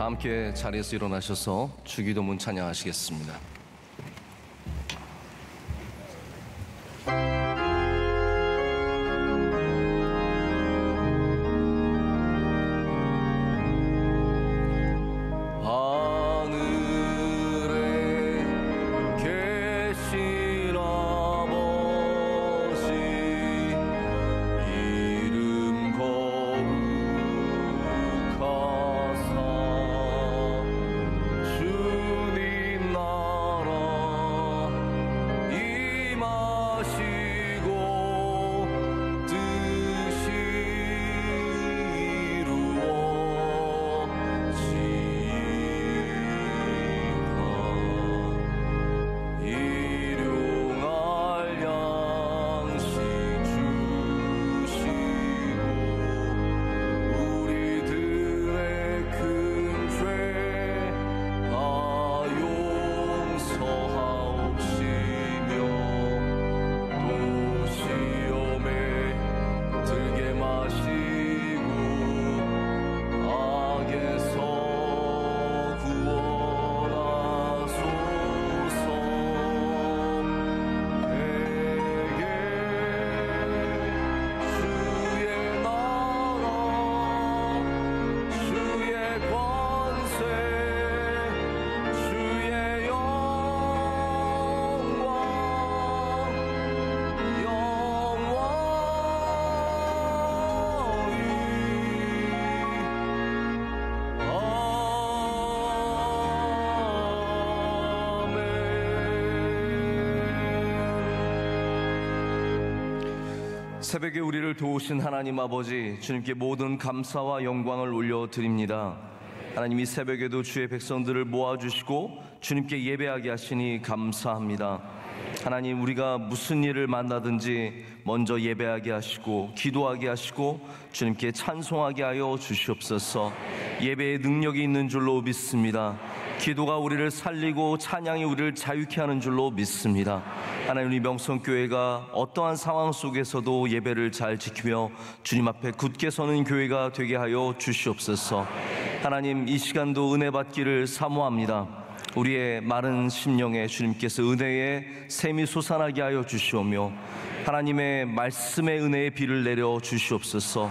다 함께 자리에서 일어나셔서 주기도문 찬양하시겠습니다. 새벽에 우리를 도우신 하나님 아버지, 주님께 모든 감사와 영광을 올려드립니다. 하나님, 이 새벽에도 주의 백성들을 모아주시고 주님께 예배하게 하시니 감사합니다. 하나님, 우리가 무슨 일을 만나든지 먼저 예배하게 하시고 기도하게 하시고 주님께 찬송하게 하여 주시옵소서. 예배의 능력이 있는 줄로 믿습니다. 기도가 우리를 살리고 찬양이 우리를 자유케 하는 줄로 믿습니다. 하나님, 우리 명성교회가 어떠한 상황 속에서도 예배를 잘 지키며 주님 앞에 굳게 서는 교회가 되게 하여 주시옵소서. 하나님, 이 시간도 은혜 받기를 사모합니다. 우리의 마른 심령에 주님께서 은혜의 샘이 솟아나게 하여 주시오며 하나님의 말씀의 은혜의 비를 내려 주시옵소서.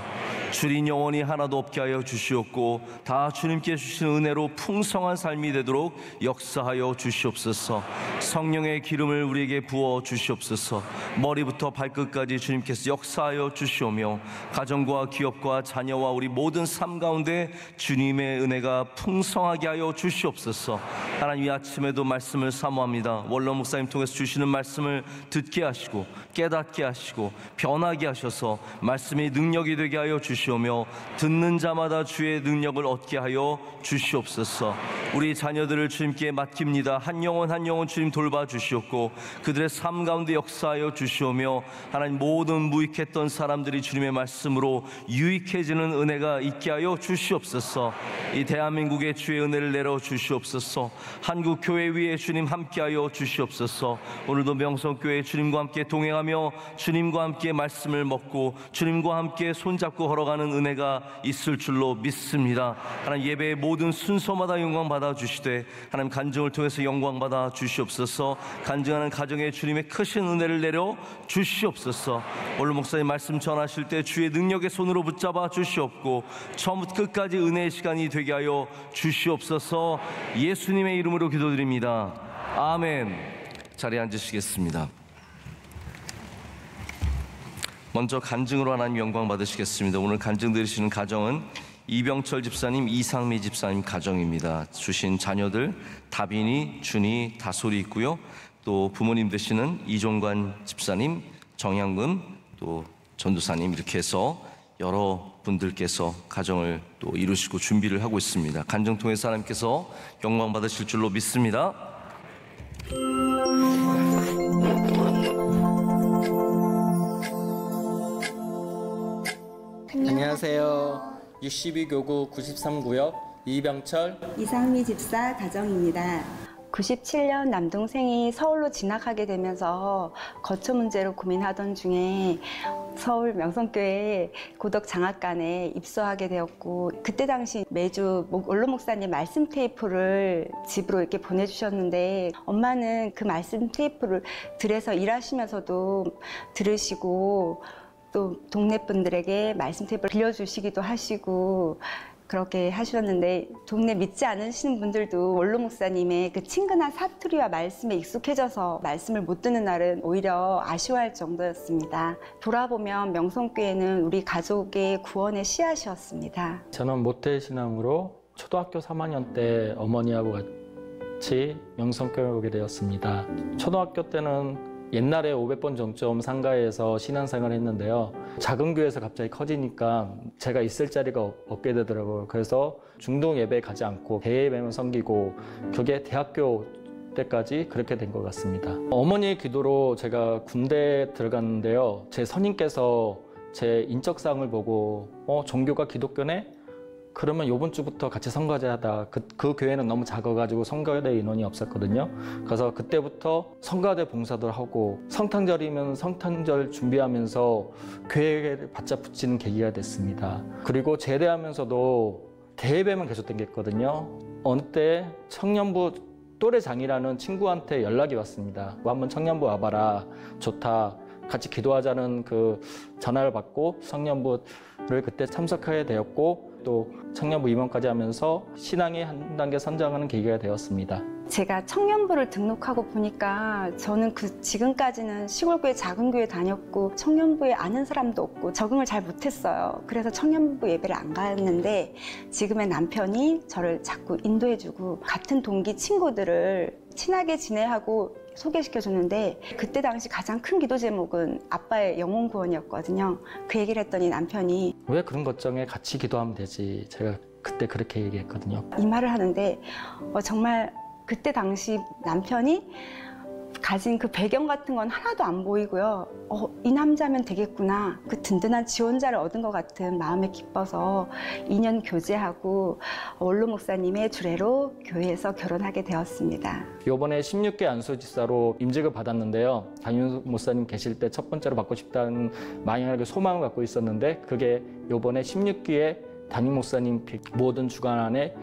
줄인 영혼이 하나도 없게 하여 주시옵고 다 주님께 주신 은혜로 풍성한 삶이 되도록 역사하여 주시옵소서. 성령의 기름을 우리에게 부어 주시옵소서. 머리부터 발끝까지 주님께서 역사하여 주시오며 가정과 기업과 자녀와 우리 모든 삶 가운데 주님의 은혜가 풍성하게 하여 주시옵소서. 하나님, 이 아침에도 말씀을 사모합니다. 원로 목사님 통해서 주시는 말씀을 듣게 하시고 깨닫게 하시고 변하게 하셔서 말씀이 능력이 되게 하여 주시옵소서. 오며 듣는 자마다 주의 능력을 얻게 하여 주시옵소서. 우리 자녀들을 주님께 맡깁니다. 한 영혼 한 영혼 주님 돌봐 주시옵고 그들의 삶 가운데 역사하여 주시오며 하나님, 모든 무익했던 사람들이 주님의 말씀으로 유익해지는 은혜가 있게 하여 주시옵소서. 이 대한민국에 주의 은혜를 내려 주시옵소서. 한국 교회 위에 주님 함께하여 주시옵소서. 오늘도 명성교회 주님과 함께 동행하며 주님과 함께 말씀을 먹고 주님과 함께 손잡고 걸어가는 은혜가 있을 줄로 믿습니다. 하나님, 예배의 모든 순서마다 영광 받아 주시되 하나님, 간증을 통해서 영광 받아 주시옵소서. 간증하는 가정에 주님의 크신 은혜를 내려 주시옵소서. 오늘 목사님 말씀 전하실 때 주의 능력의 손으로 붙잡아 주시옵고 처음부터 끝까지 은혜의 시간이 되게 하여 주시옵소서. 예수님의 이름으로 기도드립니다. 아멘. 자리에 앉으시겠습니다. 먼저 간증으로 하나님 영광 받으시겠습니다. 오늘 간증 드리시는 가정은 이병철 집사님, 이상미 집사님 가정입니다. 주신 자녀들 다빈이, 준이, 다솔이 있고요. 또 부모님 되시는 이종관 집사님, 정향금, 또 전도사님, 이렇게 해서 여러 분들께서 가정을 또 이루시고 준비를 하고 있습니다. 간증 통해서 하나님께서 영광 받으실 줄로 믿습니다. 안녕하세요. 62교구 93구역 이병철, 이상미 집사 가정입니다. 97년 남동생이 서울로 진학하게 되면서 거처 문제로 고민하던 중에 서울 명성교회 고덕 장학관에 입소하게 되었고, 그때 당시 매주 원로 목사님 말씀 테이프를 집으로 이렇게 보내주셨는데, 엄마는 그 말씀 테이프를 들에서 일하시면서도 들으시고, 또 동네 분들에게 말씀 테이프를 빌려주시기도 하시고 그렇게 하셨는데, 동네 믿지 않으시는 분들도 원로 목사님의 그 친근한 사투리와 말씀에 익숙해져서 말씀을 못 듣는 날은 오히려 아쉬워할 정도였습니다. 돌아보면 명성교회는 우리 가족의 구원의 씨앗이었습니다. 저는 모태신앙으로 초등학교 3학년 때 어머니하고 같이 명성교회 오게 되었습니다. 초등학교 때는 옛날에 500번 정점 상가에서 신앙생활을 했는데요. 작은 교회에서 갑자기 커지니까 제가 있을 자리가 없게 되더라고요. 그래서 중동 예배에 가지 않고 대예배만 섬기고, 그게 대학교 때까지 그렇게 된 것 같습니다. 어머니의 기도로 제가 군대에 들어갔는데요. 제 선임께서 제 인적사항을 보고 종교가 기독교네? 그러면 이번 주부터 같이 선거제 하다. 그 교회는 너무 작아가지고 선거대 인원이 없었거든요. 그래서 그때부터 선거대 봉사도 하고, 성탄절이면 성탄절 준비하면서 교회를 바짝 붙이는 계기가 됐습니다. 그리고 제대하면서도 대예배만 계속 댕겼거든요. 어느 때 청년부 또래장이라는 친구한테 연락이 왔습니다. 한번 청년부 와봐라, 좋다, 같이 기도하자는 그 전화를 받고 청년부를 그때 참석하게 되었고, 또 청년부 임원까지 하면서 신앙이 한 단계 선장하는 계기가 되었습니다. 제가 청년부를 등록하고 보니까 저는 지금까지는 시골교회 작은 교회 다녔고 청년부에 아는 사람도 없고 적응을 잘 못했어요. 그래서 청년부 예배를 안 갔는데, 지금의 남편이 저를 자꾸 인도해주고 같은 동기 친구들을 친하게 지내하고 소개시켜줬는데, 그때 당시 가장 큰 기도 제목은 아빠의 영혼 구원이었거든요. 그 얘기를 했더니 남편이 왜 그런 걱정에 같이 기도하면 되지, 제가 그때 그렇게 얘기했거든요. 이 말을 하는데 정말 그때 당시 남편이 가진 그 배경 같은 건 하나도 안 보이고요. 이 남자면 되겠구나, 그 든든한 지원자를 얻은 것 같은 마음에 기뻐서 2년 교제하고 원로 목사님의 주례로 교회에서 결혼하게 되었습니다. 이번에 16개 안수집사로 임직을 받았는데요. 담임 목사님 계실 때 첫 번째로 받고 싶다는 망연하게 소망을 갖고 있었는데, 그게 이번에 16기에 담임 목사님 모든 주간 안에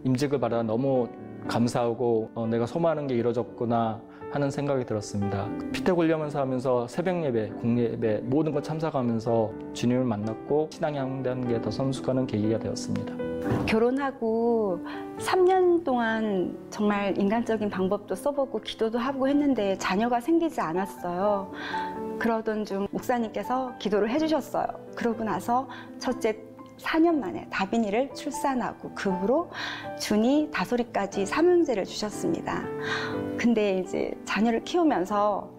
임직을 받아 너무 감사하고 내가 소망하는 게 이루어졌구나 하는 생각이 들었습니다. 피택 훈련하면서 하면서 새벽 예배, 공예배 모든 걸 참석하면서 주님을 만났고 신앙의 한 단계 더 성숙하는 계기가 되었습니다. 결혼하고 3년 동안 정말 인간적인 방법도 써보고 기도도 하고 했는데 자녀가 생기지 않았어요. 그러던 중 목사님께서 기도를 해주셨어요. 그러고 나서 첫째 4년 만에 다빈이를 출산하고, 그 후로 준이 다솔이까지 삼형제를 주셨습니다. 근데 이제 자녀를 키우면서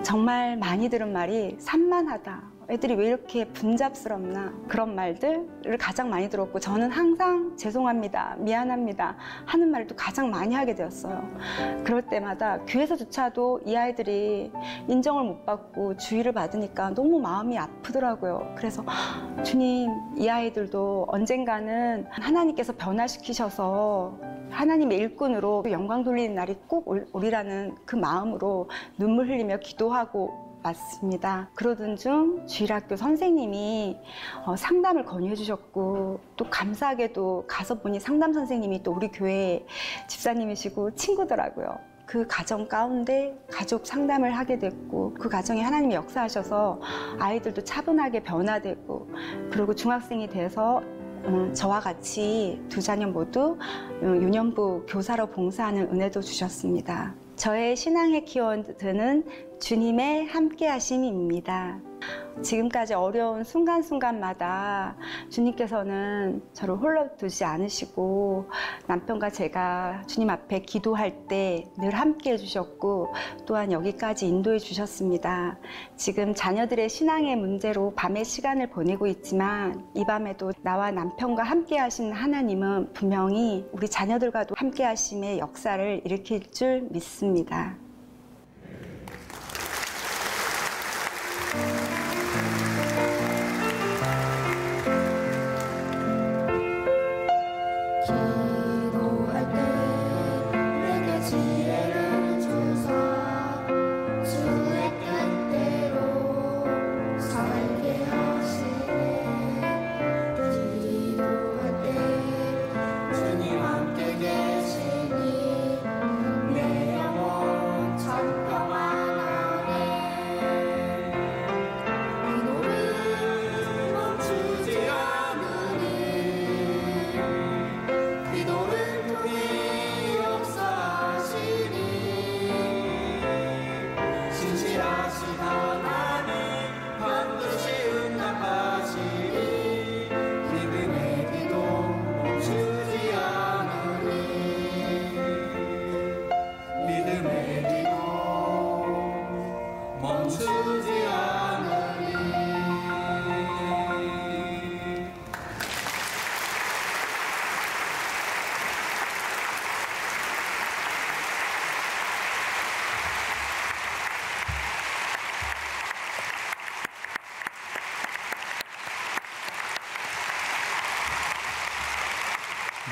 정말 많이 들은 말이 산만하다, 애들이 왜 이렇게 분잡스럽나, 그런 말들을 가장 많이 들었고, 저는 항상 죄송합니다, 미안합니다 하는 말도 가장 많이 하게 되었어요. 그럴 때마다 교회에서조차도 이 아이들이 인정을 못 받고 주의를 받으니까 너무 마음이 아프더라고요. 그래서 주님, 이 아이들도 언젠가는 하나님께서 변화시키셔서 하나님의 일꾼으로 영광 돌리는 날이 꼭 오리라는 그 마음으로 눈물 흘리며 기도하고 맞습니다. 그러던 중 주일학교 선생님이 상담을 권유해 주셨고, 또 감사하게도 가서 보니 상담 선생님이 또 우리 교회 집사님이시고 친구더라고요. 그 가정 가운데 가족 상담을 하게 됐고, 그 가정에 하나님이 역사하셔서 아이들도 차분하게 변화되고, 그리고 중학생이 돼서 저와 같이 두 자녀 모두 유년부 교사로 봉사하는 은혜도 주셨습니다. 저의 신앙의 키워드는 주님의 함께하심입니다. 지금까지 어려운 순간순간마다 주님께서는 저를 홀로 두지 않으시고, 남편과 제가 주님 앞에 기도할 때 늘 함께 해주셨고, 또한 여기까지 인도해 주셨습니다. 지금 자녀들의 신앙의 문제로 밤의 시간을 보내고 있지만, 이 밤에도 나와 남편과 함께 하신 하나님은 분명히 우리 자녀들과도 함께 하심의 역사를 일으킬 줄 믿습니다. 주의 뜻대로 살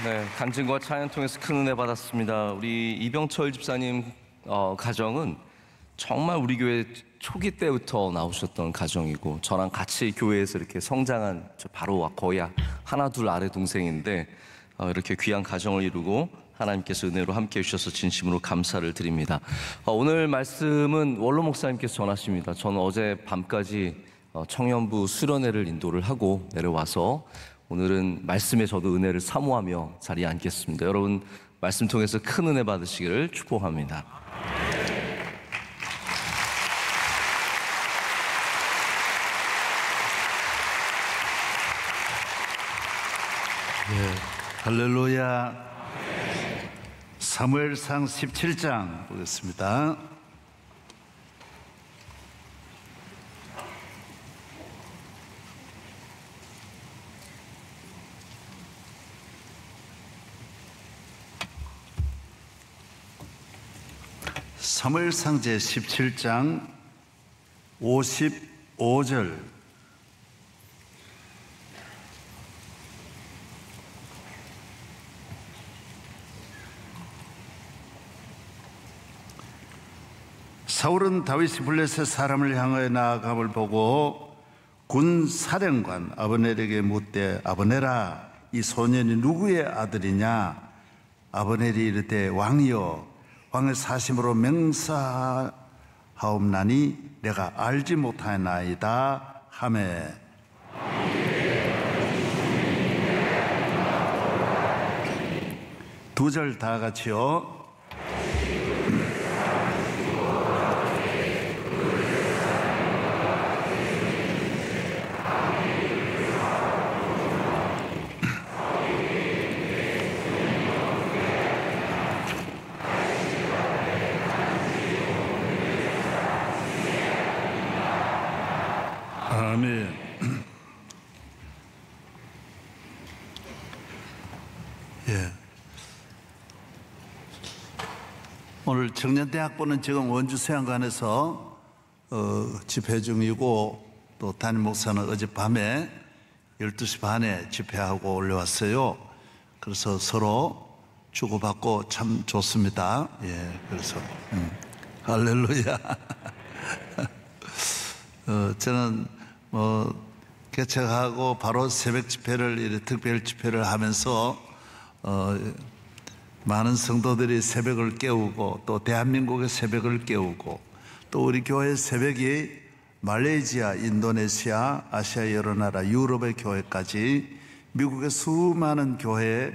네, 간증과 찬양 통해서 큰 은혜 받았습니다. 우리 이병철 집사님 가정은 정말 우리 교회 초기 때부터 나오셨던 가정이고, 저랑 같이 교회에서 이렇게 성장한 바로 거의 하나 둘 아래 동생인데 이렇게 귀한 가정을 이루고 하나님께서 은혜로 함께 해주셔서 진심으로 감사를 드립니다. 오늘 말씀은 원로 목사님께서 전하십니다. 저는 어제 밤까지 청년부 수련회를 인도를 하고 내려와서 오늘은 말씀에 저도 은혜를 사모하며 자리에 앉겠습니다. 여러분 말씀 통해서 큰 은혜 받으시기를 축복합니다. 할렐루야. 사무엘상 17장 보겠습니다. 사무엘상 제 17장 55절. 사울은 다윗이 블레셋 사람을 향하여 나아감을 보고 군 사령관 아브넬에게 묻되, 아브넬아, 이 소년이 누구의 아들이냐? 아브넬이 이르되, 왕이여, 왕의 사심으로 맹사하옵나니 내가 알지 못하나이다 하매, 두 절 다 같이요. 아멘. 예. 오늘 청년대학부는 지금 원주 수양관에서 집회 중이고, 또 담임 목사는 어젯밤에 12시 반에 집회하고 올라왔어요. 그래서 서로 주고받고 참 좋습니다. 예, 그래서 할렐루야. 저는 개척하고 바로 새벽 집회를, 특별 집회를 하면서 많은 성도들이 새벽을 깨우고, 또 대한민국의 새벽을 깨우고, 또 우리 교회 새벽이 말레이시아, 인도네시아, 아시아 여러 나라, 유럽의 교회까지 미국의 수많은 교회에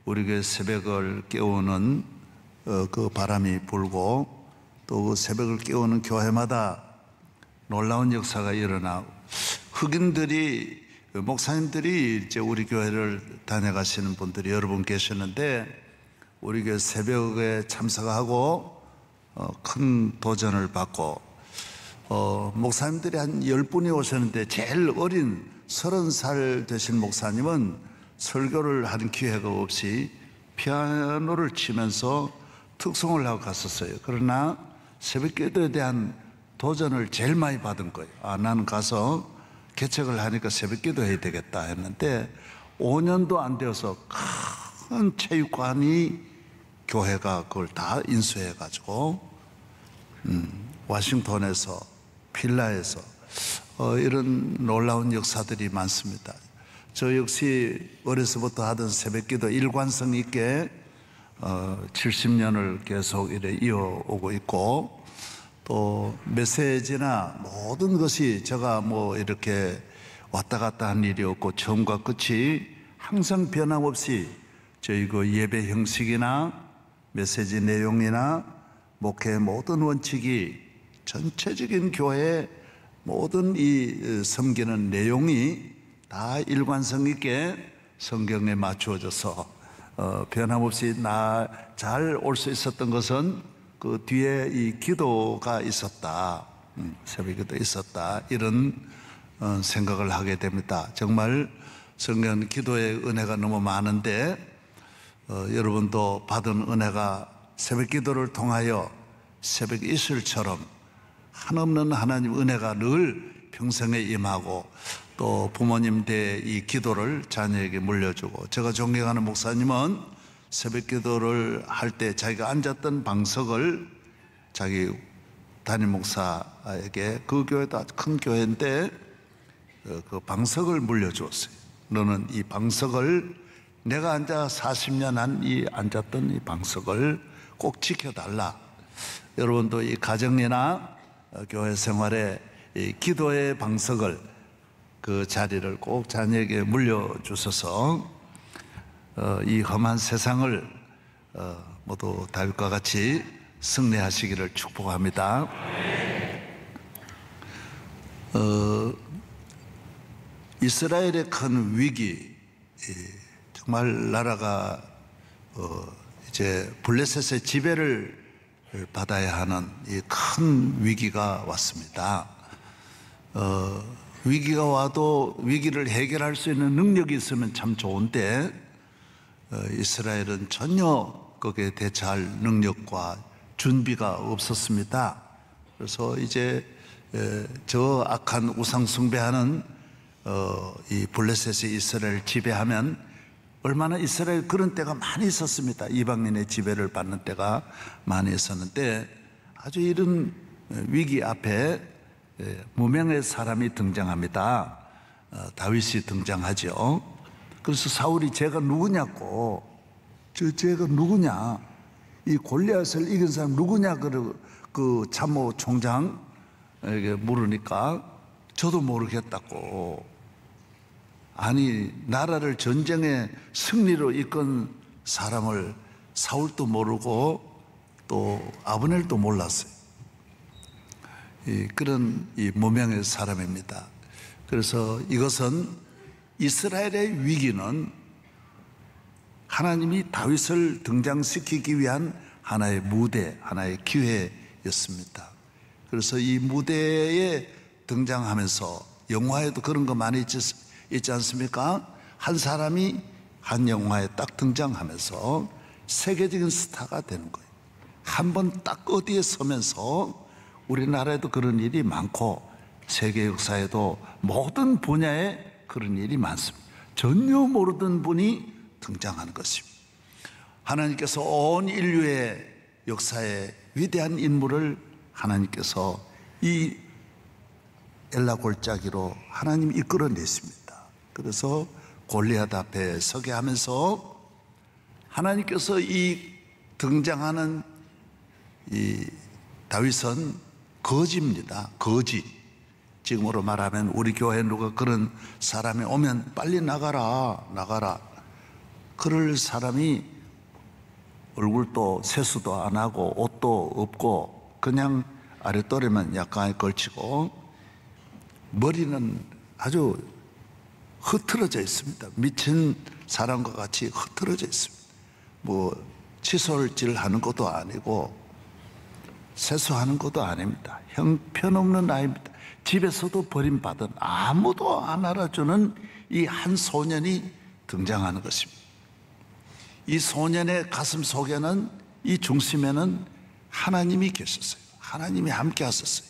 우리 교회 새벽을 깨우는 그 바람이 불고, 또 그 새벽을 깨우는 교회마다 놀라운 역사가 일어나고, 흑인들이, 목사님들이 이제 우리 교회를 다녀가시는 분들이 여러 분 계셨는데, 우리 교회 새벽에 참석하고 큰 도전을 받고, 목사님들이 한 10분이 오셨는데 제일 어린 30살 되신 목사님은 설교를 하는 기회가 없이 피아노를 치면서 특송을 하고 갔었어요. 그러나 새벽 기도에 대한 도전을 제일 많이 받은 거예요. 나는 가서 개척을 하니까 새벽 기도 해야 되겠다 했는데, 5년도 안 되어서 큰 체육관이 교회가 그걸 다 인수해 가지고 와싱턴에서, 필라에서 이런 놀라운 역사들이 많습니다. 저 역시 어려서부터 하던 새벽 기도 일관성 있게 70년을 계속 이래 이어오고 있고, 또 메시지나 모든 것이 제가 뭐 이렇게 왔다 갔다 한 일이 없고, 처음과 끝이 항상 변함없이 저희 그 예배 형식이나 메시지 내용이나 목회의 모든 원칙이, 전체적인 교회의 모든 이 섬기는 내용이 다 일관성 있게 성경에 맞추어져서 변함없이 잘 올 수 있었던 것은 그 뒤에 이 기도가 있었다, 새벽 기도 있었다, 이런 생각을 하게 됩니다. 정말 성경 기도의 은혜가 너무 많은데, 여러분도 받은 은혜가 새벽 기도를 통하여 새벽 이슬처럼 한없는 하나님 은혜가 늘 평생에 임하고, 또 부모님 대 이 기도를 자녀에게 물려주고, 제가 존경하는 목사님은 새벽 기도를 할 때 자기가 앉았던 방석을 자기 담임 목사에게, 그 교회도 아주 큰 교회인데 그 방석을 물려주었어요. 너는 이 방석을, 내가 앉아 40년 한 이 앉았던 이 방석을 꼭 지켜달라. 여러분도 이 가정이나 교회 생활에 이 기도의 방석을, 그 자리를 꼭 자녀에게 물려주셔서 이 험한 세상을 모두 다윗과 같이 승리하시기를 축복합니다. 이스라엘의 큰 위기, 정말 나라가 이제 블레셋의 지배를 받아야 하는 이 큰 위기가 왔습니다. 위기가 와도 위기를 해결할 수 있는 능력이 있으면 참 좋은데 이스라엘은 전혀 거기에 대처할 능력과 준비가 없었습니다. 그래서 이제 저 악한 우상 숭배하는 이 블레셋이 이스라엘을 지배하면, 얼마나 이스라엘 그런 때가 많이 있었습니다. 이방인의 지배를 받는 때가 많이 있었는데, 아주 이런 위기 앞에 무명의 사람이 등장합니다. 다윗이 등장하죠. 그래서 사울이 쟤가 누구냐고, 쟤가 누구냐, 이 골리앗을 이긴 사람 누구냐, 그 참모 총장에게 물으니까 저도 모르겠다고. 아니, 나라를 전쟁의 승리로 이끈 사람을 사울도 모르고 또 아브넬도 몰랐어요. 그런 이 무명의 사람입니다. 그래서 이것은, 이스라엘의 위기는 하나님이 다윗을 등장시키기 위한 하나의 무대, 하나의 기회였습니다. 그래서 이 무대에 등장하면서, 영화에도 그런 거 많이 있지 않습니까? 한 사람이 한 영화에 딱 등장하면서 세계적인 스타가 되는 거예요. 한 번 딱 어디에 서면서, 우리나라에도 그런 일이 많고 세계 역사에도 모든 분야에 그런 일이 많습니다. 전혀 모르던 분이 등장하는 것입니다. 하나님께서 온 인류의 역사에 위대한 인물을 하나님께서 이 엘라 골짜기로 하나님이 이끌어냈습니다. 그래서 골리앗 앞에 서게 하면서 하나님께서 이 등장하는 이 다윗은 거지입니다. 거지. 지금으로 말하면 우리 교회에 누가 그런 사람이 오면 빨리 나가라. 그럴 사람이 얼굴도 세수도 안 하고 옷도 없고 그냥 아랫도리만 약간 걸치고 머리는 아주 흐트러져 있습니다. 미친 사람과 같이 흐트러져 있습니다. 뭐 칫솔질하는 것도 아니고 세수하는 것도 아닙니다. 형편없는 아이입니다. 집에서도 버림받은, 아무도 안 알아주는 이 한 소년이 등장하는 것입니다. 이 소년의 가슴 속에는, 이 중심에는 하나님이 계셨어요. 하나님이 함께 하셨어요.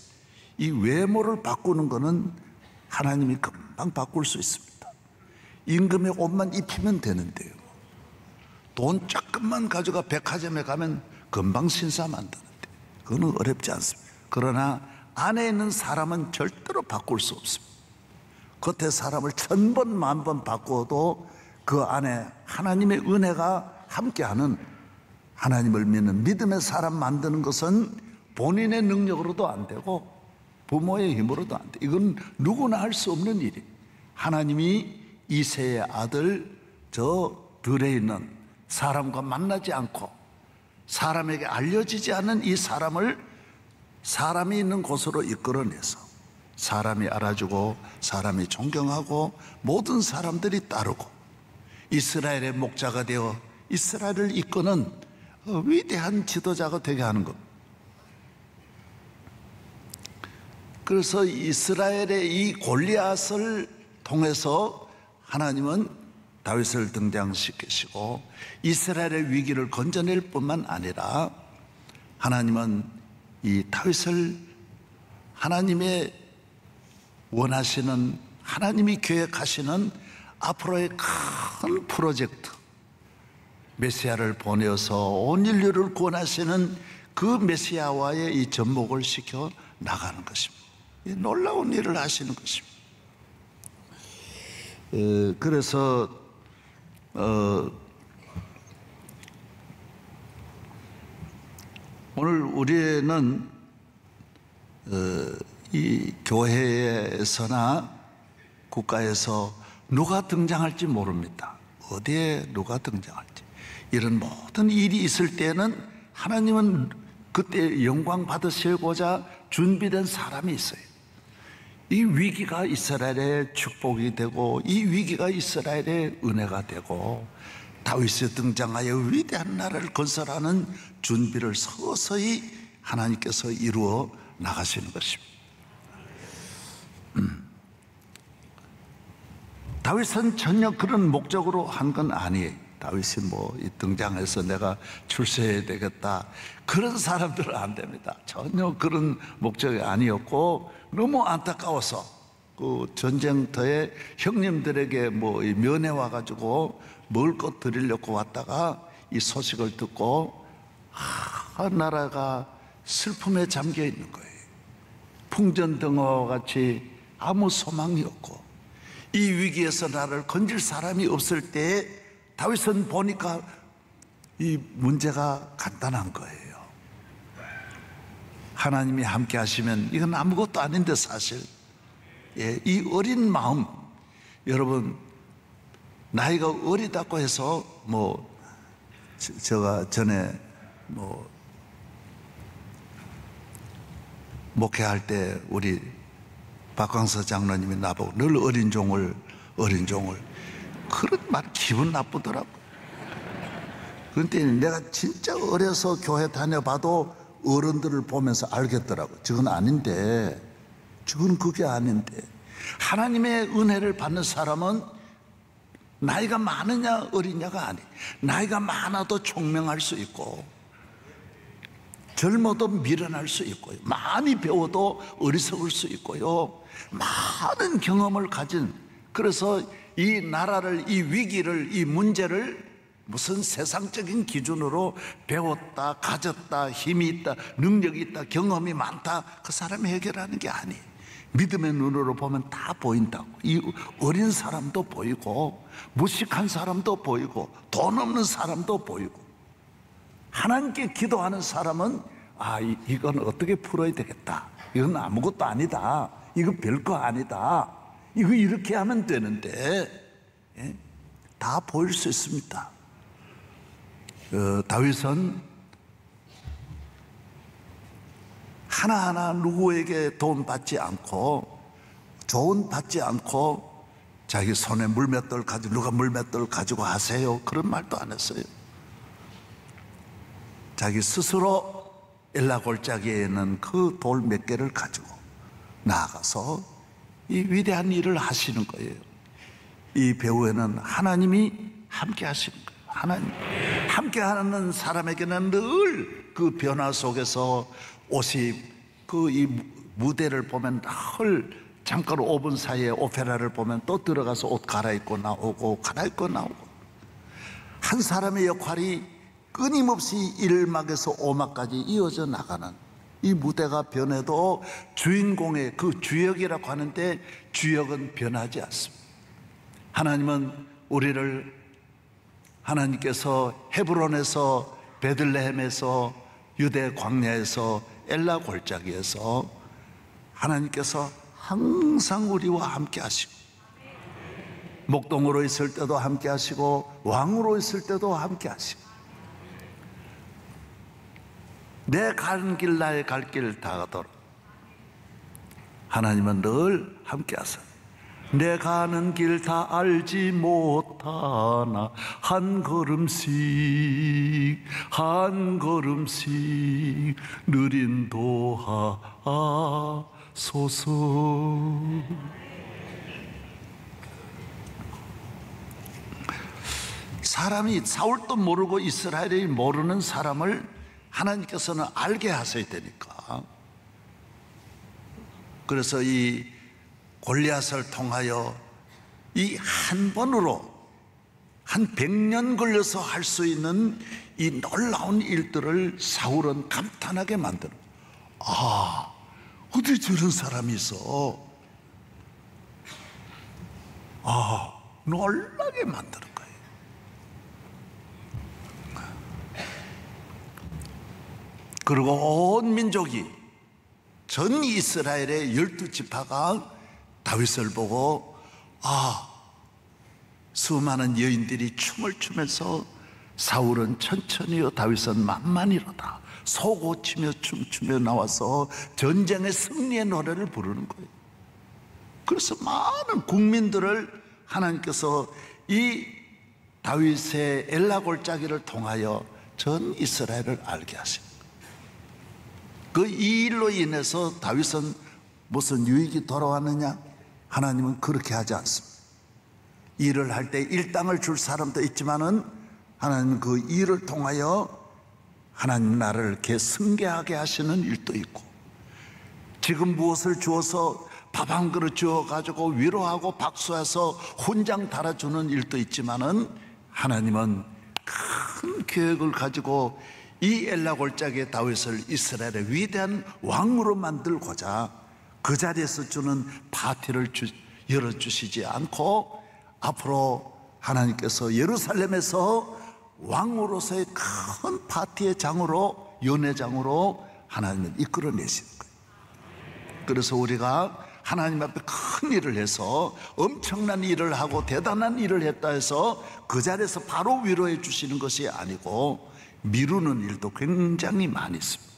이 외모를 바꾸는 것은 하나님이 금방 바꿀 수 있습니다. 임금의 옷만 입히면 되는데요. 돈 조금만 가져가 백화점에 가면 금방 신사 만드는데 그거는 어렵지 않습니다. 그러나 안에 있는 사람은 절대로 바꿀 수 없습니다. 겉에 사람을 1000번, 10,000번 바꾸어도 그 안에 하나님의 은혜가 함께하는, 하나님을 믿는 믿음의 사람 만드는 것은 본인의 능력으로도 안 되고 부모의 힘으로도 안 돼. 이건 누구나 할 수 없는 일이에요. 하나님이 이새의 아들 저 들에 있는 사람과 만나지 않고 사람에게 알려지지 않은 이 사람을 사람이 있는 곳으로 이끌어내서 사람이 알아주고 사람이 존경하고 모든 사람들이 따르고 이스라엘의 목자가 되어 이스라엘을 이끄는 위대한 지도자가 되게 하는 것. 그래서 이스라엘의 이 골리앗을 통해서 하나님은 다윗을 등장시키시고 이스라엘의 위기를 건져낼 뿐만 아니라 하나님은 이 다윗을 하나님의 원하시는 하나님이 계획하시는 앞으로의 큰 프로젝트, 메시아를 보내어서 온 인류를 구원하시는 그 메시아와의 이 접목을 시켜 나가는 것입니다. 놀라운 일을 하시는 것입니다. 그래서 오늘 우리는 이 교회에서나 국가에서 누가 등장할지 모릅니다. 어디에 누가 등장할지. 이런 모든 일이 있을 때는 하나님은 그때 영광 받으시고자 준비된 사람이 있어요. 이 위기가 이스라엘의 축복이 되고 이 위기가 이스라엘의 은혜가 되고 다윗이 등장하여 위대한 나라를 건설하는 준비를 서서히 하나님께서 이루어 나가시는 것입니다. 다윗은 전혀 그런 목적으로 한 건 아니에요. 다윗이 뭐 등장해서 내가 출세해야 되겠다, 그런 사람들은 안 됩니다. 전혀 그런 목적이 아니었고, 너무 안타까워서 그 전쟁터에 형님들에게 뭐 면회 와가지고 먹을 것 드리려고 왔다가 이 소식을 듣고 나라가 슬픔에 잠겨 있는 거예요. 풍전등화와 같이 아무 소망이 없고, 이 위기에서 나를 건질 사람이 없을 때 다윗은 보니까 이 문제가 간단한 거예요. 하나님이 함께 하시면 이건 아무것도 아닌데 사실, 이 어린 마음, 여러분 나이가 어리다고 해서 뭐 제가 전에 뭐 목회할 때 우리 박광서 장로님이 나보고 늘 어린 종을 그런 말 기분 나쁘더라고. 그런데 내가 진짜 어려서 교회 다녀봐도 어른들을 보면서 알겠더라고. 저건 아닌데, 저건 그게 아닌데. 하나님의 은혜를 받는 사람은 나이가 많으냐 어리냐가 아니, 나이가 많아도 총명할 수 있고 젊어도 미련할 수 있고요, 많이 배워도 어리석을 수 있고요, 많은 경험을 가진, 그래서 이 나라를, 이 위기를, 이 문제를 무슨 세상적인 기준으로 배웠다, 가졌다, 힘이 있다, 능력이 있다, 경험이 많다, 그 사람이 해결하는 게 아니에요. 믿음의 눈으로 보면 다 보인다고. 이 어린 사람도 보이고 무식한 사람도 보이고 돈 없는 사람도 보이고, 하나님께 기도하는 사람은 이건 어떻게 풀어야 되겠다, 이건 아무것도 아니다, 이거 별거 아니다, 이거 이렇게 하면 되는데, 다 보일 수 있습니다. 다윗은 하나하나 누구에게 도움 받지 않고, 조언 받지 않고, 자기 손에 물맷돌 가지고, 누가 물맷돌 가지고 하세요, 그런 말도 안 했어요. 자기 스스로 엘라 골짜기에 있는 그 돌 몇 개를 가지고 나아가서 이 위대한 일을 하시는 거예요. 이 배후에는 하나님이 함께 하시는 거예요. 하나님 함께 하는 사람에게는 늘 그 변화 속에서 옷이, 그 이 무대를 보면 늘 잠깐 5분 사이에 오페라를 보면 또 들어가서 옷 갈아입고 나오고 갈아입고 나오고, 한 사람의 역할이 끊임없이 1막에서 5막까지 이어져 나가는 이 무대가 변해도 주인공의 그 주역이라고 하는데 주역은 변하지 않습니다. 하나님은 우리를, 하나님께서 헤브론에서, 베들레헴에서, 유대 광야에서, 엘라 골짜기에서 하나님께서 항상 우리와 함께 하시고, 목동으로 있을 때도 함께 하시고 왕으로 있을 때도 함께 하시고, 내 가는 길, 나의 갈 길 다 가도록 하나님은 늘 함께 하세요. 내 가는 길 다 알지 못하나 한 걸음씩 한 걸음씩 늘 인도하소서. 사람이, 사울도 모르고 이스라엘이 모르는 사람을 하나님께서는 알게 하셔야 되니까. 그래서 이 골리앗을 통하여 이 한 번으로 한 100년 걸려서 할 수 있는 이 놀라운 일들을 사울은 감탄하게 만드는, 아, 어디 저런 사람이 있어? 아, 놀라게 만드는 거예요. 그리고 온 민족이, 전 이스라엘의 12지파가 다윗을 보고, 아, 수많은 여인들이 춤을 추면서 사울은 천천히요 다윗은 만만히로다 속옷치며 춤추며 나와서 전쟁의 승리의 노래를 부르는 거예요. 그래서 많은 국민들을 하나님께서 이 다윗의 엘라골짜기를 통하여 전 이스라엘을 알게 하십니다. 그 이 일로 인해서 다윗은 무슨 유익이 돌아왔느냐? 하나님은 그렇게 하지 않습니다. 일을 할 때 일당을 줄 사람도 있지만은 하나님은 그 일을 통하여 하나님 나라를 이렇게 승계하게 하시는 일도 있고, 지금 무엇을 주어서 밥 한 그릇 주어가지고 위로하고 박수해서 훈장 달아주는 일도 있지만은 하나님은 큰 계획을 가지고 이 엘라골짜기의 다윗을 이스라엘의 위대한 왕으로 만들고자 그 자리에서 주는 파티를 열어주시지 않고 앞으로 하나님께서 예루살렘에서 왕으로서의 큰 파티의 장으로, 연회장으로 하나님을 이끌어내시는 거예요. 그래서 우리가 하나님 앞에 큰 일을 해서 엄청난 일을 하고 대단한 일을 했다 해서 그 자리에서 바로 위로해 주시는 것이 아니고 미루는 일도 굉장히 많이 있습니다.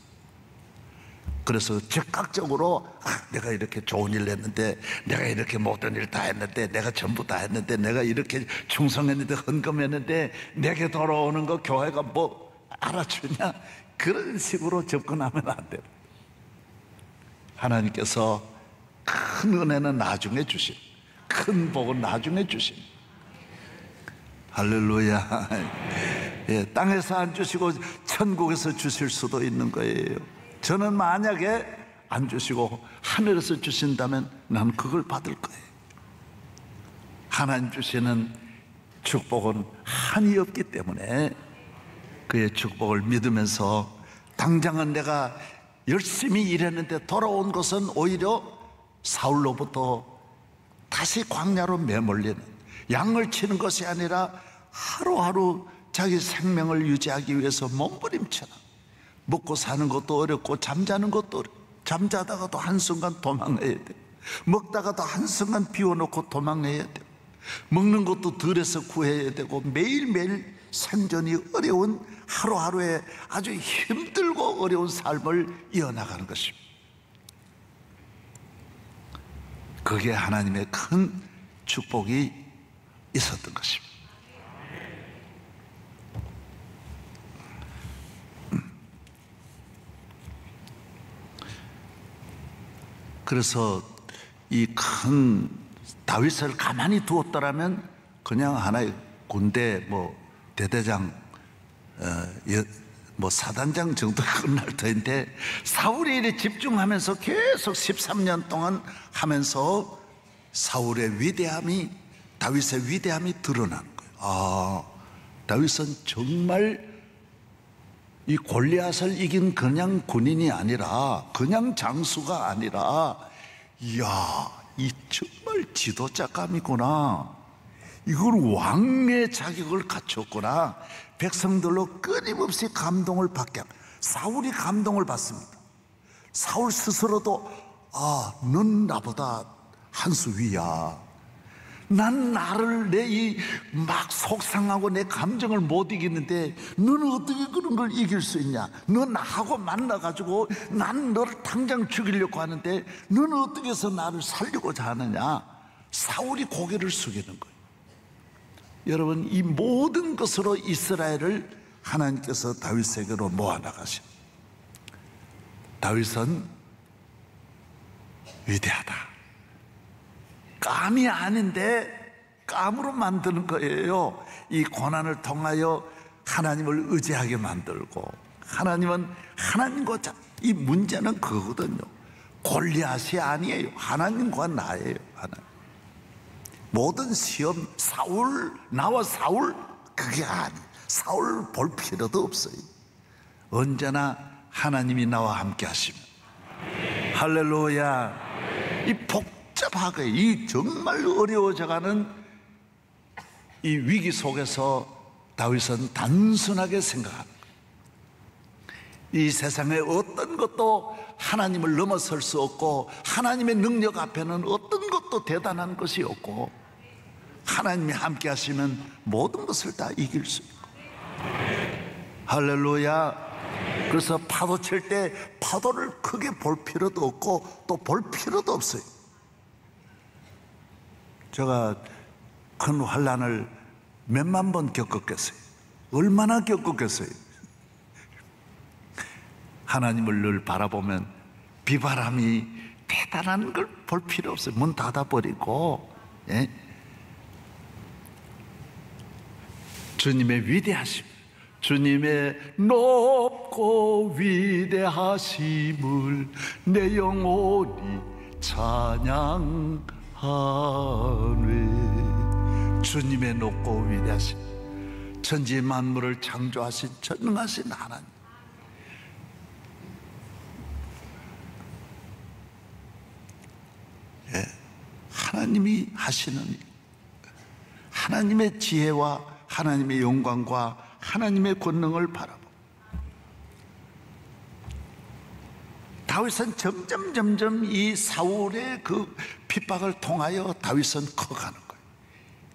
그래서 즉각적으로 내가 이렇게 좋은 일을 했는데, 내가 이렇게 모든 일 다 했는데, 내가 전부 다 했는데, 내가 이렇게 충성했는데, 헌금했는데 내게 돌아오는 거 교회가 뭐 알아주냐, 그런 식으로 접근하면 안 돼요. 하나님께서 큰 은혜는 나중에 주신, 큰 복은 나중에 주신, 할렐루야. 예, 땅에서 안 주시고 천국에서 주실 수도 있는 거예요. 저는 만약에 안 주시고 하늘에서 주신다면 난 그걸 받을 거예요. 하나님 주시는 축복은 한이 없기 때문에 그의 축복을 믿으면서, 당장은 내가 열심히 일했는데 돌아온 것은 오히려 사울로부터 다시 광야로 매몰리는, 양을 치는 것이 아니라 하루하루 자기 생명을 유지하기 위해서 몸부림쳐라. 먹고 사는 것도 어렵고 잠자는 것도 어렵고, 잠자다가도 한순간 도망해야 돼. 먹다가도 한순간 비워놓고 도망해야 돼. 먹는 것도 덜해서 구해야 되고, 매일매일 생존이 어려운 하루하루에 아주 힘들고 어려운 삶을 이어나가는 것입니다. 그게 하나님의 큰 축복이 있었던 것입니다. 그래서 이 큰 다윗을 가만히 두었더라면 그냥 하나의 군대 뭐 대대장 뭐 사단장 정도 끝날 터인데, 사울이 이렇게 집중하면서 계속 13년 동안 하면서 사울의 위대함이, 다윗의 위대함이 드러나는 거예요. 아, 다윗은 정말 이 골리앗을 이긴 그냥 군인이 아니라, 그냥 장수가 아니라, 이야, 이 정말 지도자감이구나. 이걸 왕의 자격을 갖췄구나. 백성들로 끊임없이 감동을 받게, 사울이 감동을 받습니다. 사울 스스로도, 아, 넌 나보다 한 수 위야. 난 나를 내 이 막 속상하고 내 감정을 못 이기는데 너는 어떻게 그런 걸 이길 수 있냐? 너 나하고 만나가지고 난 너를 당장 죽이려고 하는데 너는 어떻게 해서 나를 살리고자 하느냐? 사울이 고개를 숙이는 거예요. 여러분, 이 모든 것으로 이스라엘을 하나님께서 다윗에게로 모아나가십니다. 다윗은 위대하다. 깜이 아닌데 깜으로 만드는 거예요. 이 고난을 통하여 하나님을 의지하게 만들고, 하나님은 하나님과 이 문제는 그거거든요. 골리앗이 아니에요. 하나님과 나예요. 하나님. 모든 시험, 나와 사울, 그게 아니. 사울 볼 필요도 없어요. 언제나 하나님이 나와 함께 하시면. 할렐루야. 이 복잡하게, 이 정말 어려워져가는 이 위기 속에서 다윗은 단순하게 생각합니다. 이 세상의 어떤 것도 하나님을 넘어설 수 없고, 하나님의 능력 앞에는 어떤 것도 대단한 것이 없고, 하나님이 함께 하시면 모든 것을 다 이길 수 있고. 할렐루야. 그래서 파도 칠 때 파도를 크게 볼 필요도 없고 또 볼 필요도 없어요. 제가 큰 환난을 몇만 번 겪었겠어요. 얼마나 겪었겠어요. 하나님을 늘 바라보면 비바람이 대단한 걸 볼 필요 없어요. 문 닫아버리고, 예? 주님의 위대하심, 주님의 높고 위대하심을 내 영혼이 찬양하네. 주님의 높고 위대하심, 천지 만물을 창조하신 전능하신 하나님. 예, 하나님이 하시는 일, 하나님의 지혜와 하나님의 영광과 하나님의 권능을 바라보. 다윗은 점점 이 사울의 그 핍박을 통하여 다윗은 커가는 거예요.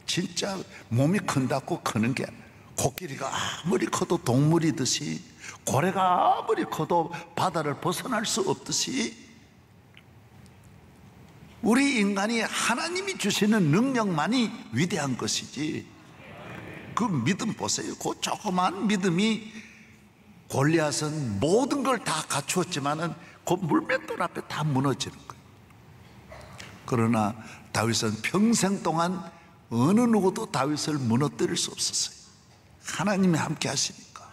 진짜 몸이 큰다고 크는 게 아니라, 코끼리가 아무리 커도 동물이듯이, 고래가 아무리 커도 바다를 벗어날 수 없듯이, 우리 인간이 하나님이 주시는 능력만이 위대한 것이지, 그 믿음 보세요. 그 조그만 믿음이, 골리앗은 모든 걸 다 갖추었지만은 그 물맷돌 앞에 다 무너지는 거예요. 그러나 다윗은 평생 동안 어느 누구도 다윗을 무너뜨릴 수 없었어요. 하나님이 함께 하시니까.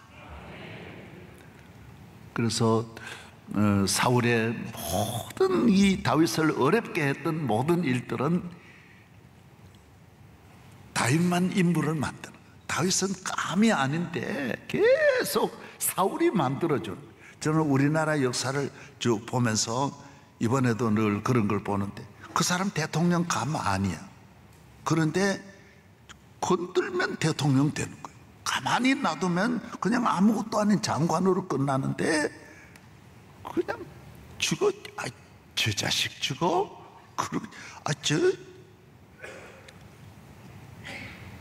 그래서 사울의 모든 이 다윗을 어렵게 했던 모든 일들은 다윗만 인물을 만드는 거예요. 다윗은 감이 아닌데 계속 사울이 만들어준. 저는 우리나라 역사를 쭉 보면서 이번에도 늘 그런 걸 보는데, 그 사람 대통령 감 아니야. 그런데 건들면 대통령 되는 거예요. 가만히 놔두면 그냥 아무것도 아닌 장관으로 끝나는데, 그냥 죽어. 저 자식 죽어?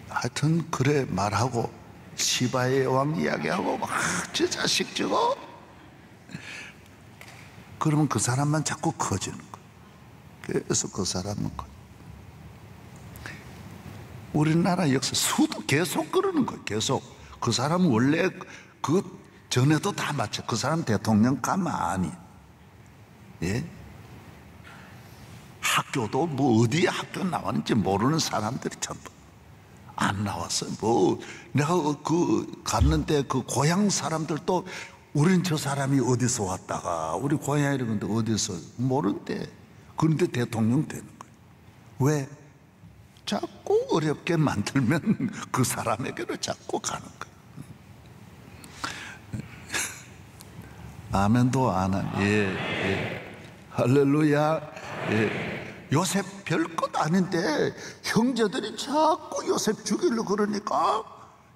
하여튼 그래 말하고, 시바의 왕 이야기하고 막 저 자식 죽어? 그러면 그 사람만 자꾸 커지는 거예요. 그래서 그 사람은 우리나라 역사 수도 계속 그러는 거예요. 계속. 그 사람은 원래 그 전에도 다 맞춰. 그 사람 대통령 가면 아니. 예? 학교도 뭐 어디에 학교 나왔는지 모르는 사람들이 전부 안 나왔어요. 뭐 내가 그 갔는데 그 고향 사람들도 우린 저 사람이 어디서 왔다가 우리 고향 이런데 어디서 모른대. 그런데 대통령 되는 거예요. 왜? 자꾸 어렵게 만들면 그 사람에게로 자꾸 가는 거예요. 아멘도 안 하네. 예. 할렐루야. 예. 요셉 별것 아닌데 형제들이 자꾸 요셉 죽이려고 그러니까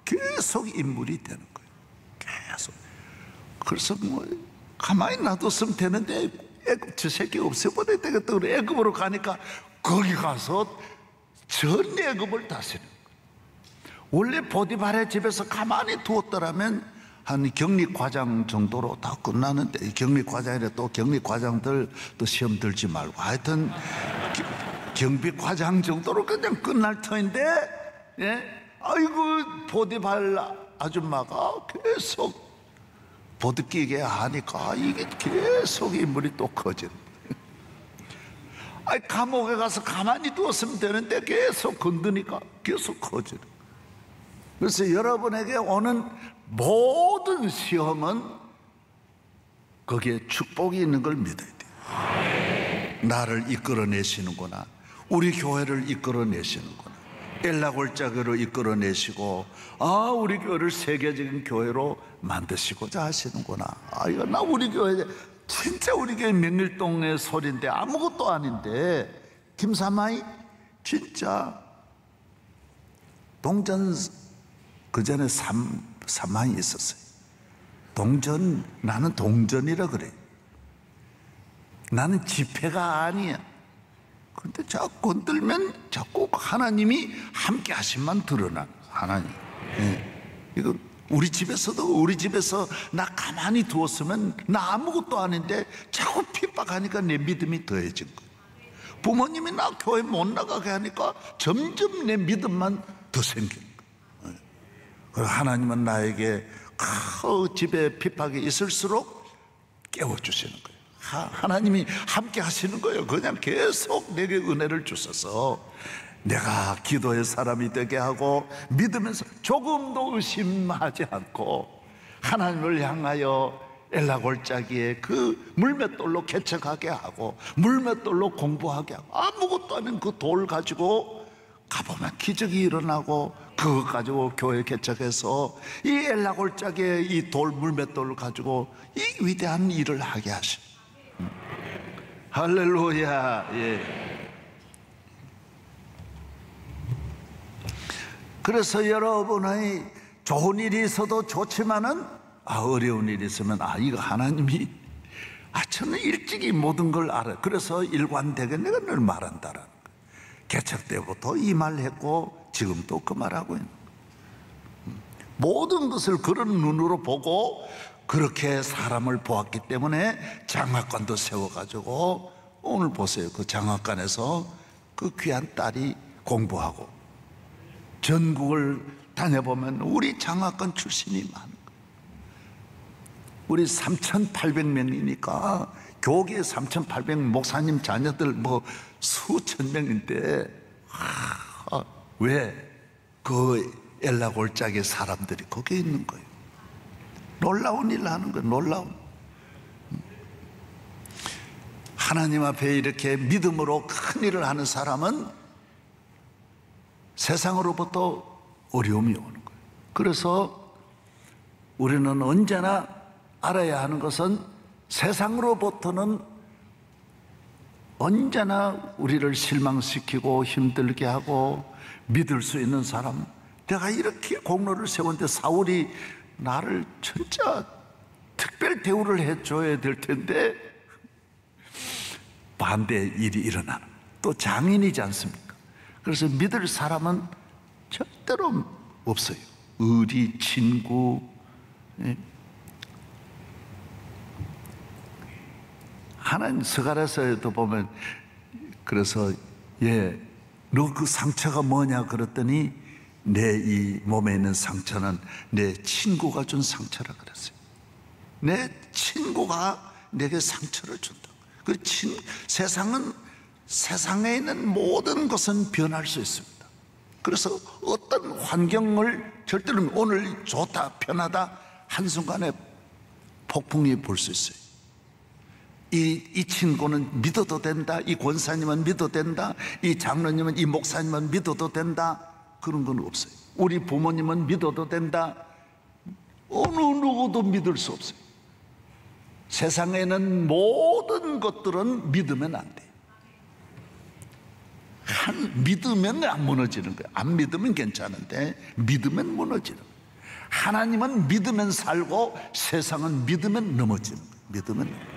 계속 인물이 되는 거예요. 계속. 그래서 뭐 가만히 놔뒀으면 되는데 애굽 저 새끼 없애버려야 되겠다. 그래 애굽으로 가니까 거기 가서 전 애굽을 다스리는 거예요. 원래 보디발의 집에서 가만히 두었더라면 한 격리과장 정도로 다 끝나는데, 격리과장이라 또 격리과장들 또 시험 들지 말고 하여튼 경비과장 정도로 그냥 끝날 터인데, 예? 아이고 보디발 아줌마가 계속 보드끼게 하니까 이게 계속 인물이 또 커지는 거예요. 감옥에 가서 가만히 두었으면 되는데 계속 건드니까 계속 커지는 거예요. 그래서 여러분에게 오는 모든 시험은 거기에 축복이 있는 걸 믿어야 돼요. 나를 이끌어내시는구나. 우리 교회를 이끌어내시는구나. 엘라골짜기로 이끌어내시고, 우리 교회를 세계적인 교회로 만드시고자 하시는구나. 이거 나 우리 교회, 진짜 우리 교회 명일동의 소리인데 아무것도 아닌데, 김사마이 진짜 동전, 그 전에 사마이 있었어요. 동전, 나는 동전이라 그래. 나는 지폐가 아니야. 근데 자꾸 건들면 자꾸 하나님이 함께 하심만 드러나. 하나님. 이거 우리 집에서 나 가만히 두었으면 나 아무것도 아닌데 자꾸 핍박하니까 내 믿음이 더해진 거예요. 부모님이 나 교회 못 나가게 하니까 점점 내 믿음만 더 생긴 거예요. 그리고 하나님은 나에게 집에 핍박이 있을수록 깨워주시는 거예요. 하나님이 함께 하시는 거예요. 그냥 계속 내게 은혜를 주셔서 내가 기도의 사람이 되게 하고, 믿으면서 조금도 의심하지 않고 하나님을 향하여 엘라골짜기에 그 물맷돌로 개척하게 하고, 물맷돌로 공부하게 하고, 아무것도 아닌 그 돌 가지고 가보면 기적이 일어나고, 그것 가지고 교회 개척해서 이 엘라골짜기에 이 돌 물맷돌을 가지고 이 위대한 일을 하게 하십니다. 할렐루야. 그래서 여러분의 좋은 일이 있어도 좋지만은 어려운 일이 있으면 이거 하나님이 저는 일찍이 모든 걸 알아요. 그래서 일관되게 내가 늘 말한다라는 거예요. 개척 때부터 이 말 했고 지금도 그 말하고 있는 거예요. 모든 것을 그런 눈으로 보고 그렇게 사람을 보았기 때문에 장학관도 세워가지고, 오늘 보세요. 그 장학관에서 그 귀한 딸이 공부하고, 전국을 다녀보면 우리 장학관 출신이 많은 거예요. 우리 3,800명이니까 교계 3,800 목사님 자녀들 수천 명인데, 왜 그 엘라골짜기 사람들이 거기에 있는 거예요. 놀라운 일을 하는 거예요. 놀라운. 하나님 앞에 이렇게 믿음으로 큰 일을 하는 사람은 세상으로부터 어려움이 오는 거예요. 그래서 우리는 언제나 알아야 하는 것은, 세상으로부터는 언제나 우리를 실망시키고 힘들게 하고 믿을 수 있는 사람, 내가 이렇게 공로를 세웠는데 사울이 나를 진짜 특별 대우를 해줘야 될 텐데 반대 일이 일어나는, 또 장인이지 않습니까? 그래서 믿을 사람은 절대로 없어요. 의리, 친구. 하나님 서갈에서도 보면, 그래서 너 그 상처가 뭐냐 그랬더니, 내 이 몸에 있는 상처는 내 친구가 준 상처라 그랬어요. 내 친구가 내게 상처를 준다. 그 세상에 있는 모든 것은 변할 수 있습니다. 그래서 어떤 환경을 절대로 오늘 좋다, 편하다, 한순간에 폭풍이 불 수 있어요. 이 친구는 믿어도 된다, 이 권사님은 믿어도 된다, 이 장로님은, 이 목사님은 믿어도 된다, 그런 건 없어요. 우리 부모님은 믿어도 된다, 어느 누구도 믿을 수 없어요. 세상에는 모든 것들은 믿으면 안 돼요. 믿으면 안 무너지는 거예요. 안 믿으면 괜찮은데 믿으면 무너지는 거예요. 하나님은 믿으면 살고, 세상은 믿으면 넘어지는 거예요. 믿으면 넘어지는 거예요.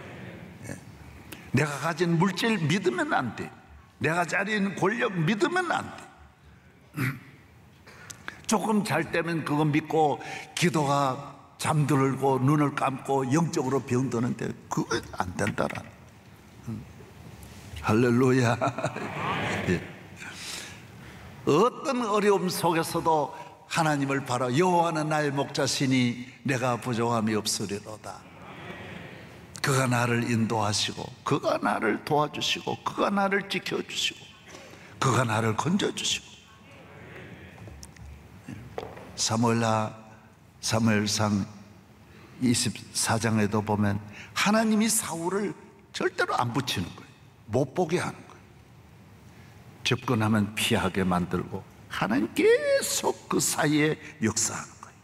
내가 가진 물질 믿으면 안 돼. 내가 가진 권력 믿으면 안 돼. 조금 잘 때면 그거 믿고 기도가 잠들고 눈을 감고 영적으로 병드는데 그거 안 된다라는. 할렐루야. 어떤 어려움 속에서도 하나님을 바라, 여호와는 나의 목자시니 내가 부족함이 없으리로다. 그가 나를 인도하시고, 그가 나를 도와주시고, 그가 나를 지켜주시고, 그가 나를 건져주시고. 사무엘상 24장에도 보면 하나님이 사울을 절대로 안 붙이는 거예요. 못 보게 하는 거예요. 접근하면 피하게 만들고 하나님 계속 그 사이에 역사하는 거예요.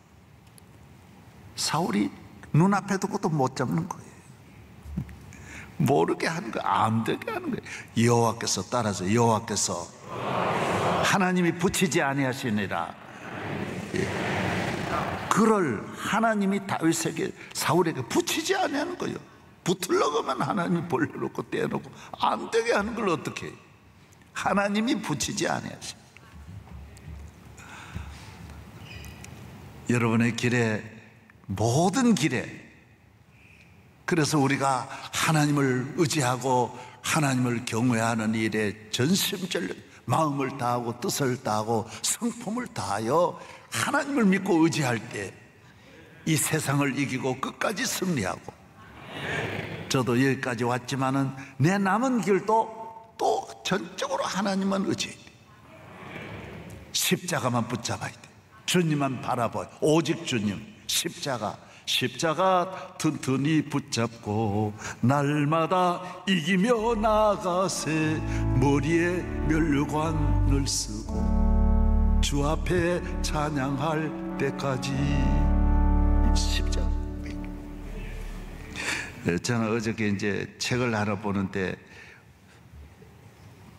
사울이 눈앞에 두고도 못 잡는 거예요. 모르게 하는 거예요. 안 되게 하는 거예요. 여호와께서 따라서 여호와께서 하나님이 붙이지 아니하시니라. 그를 하나님이 다윗에게 사울에게 붙이지 아니하는 거예요. 붙으려고 하면 하나님이 벌려놓고 떼어놓고 안 되게 하는 걸 어떻게 해요? 하나님이 붙이지 아니하시. 여러분의 길에, 모든 길에, 그래서 우리가 하나님을 의지하고 하나님을 경외하는 일에 전심전력 마음을 다하고 뜻을 다하고 성품을 다하여 하나님을 믿고 의지할 때 이 세상을 이기고 끝까지 승리하고, 저도 여기까지 왔지만은 내 남은 길도 또 전적으로 하나님만 의지해야 돼. 십자가만 붙잡아야 돼. 주님만 바라봐요. 오직 주님. 십자가 튼튼히 붙잡고 날마다 이기며 나아가세. 머리에 면류관을 쓰고 주 앞에 찬양할 때까지. 십자가. 저는 어저께 이제 책을 하나 보는데,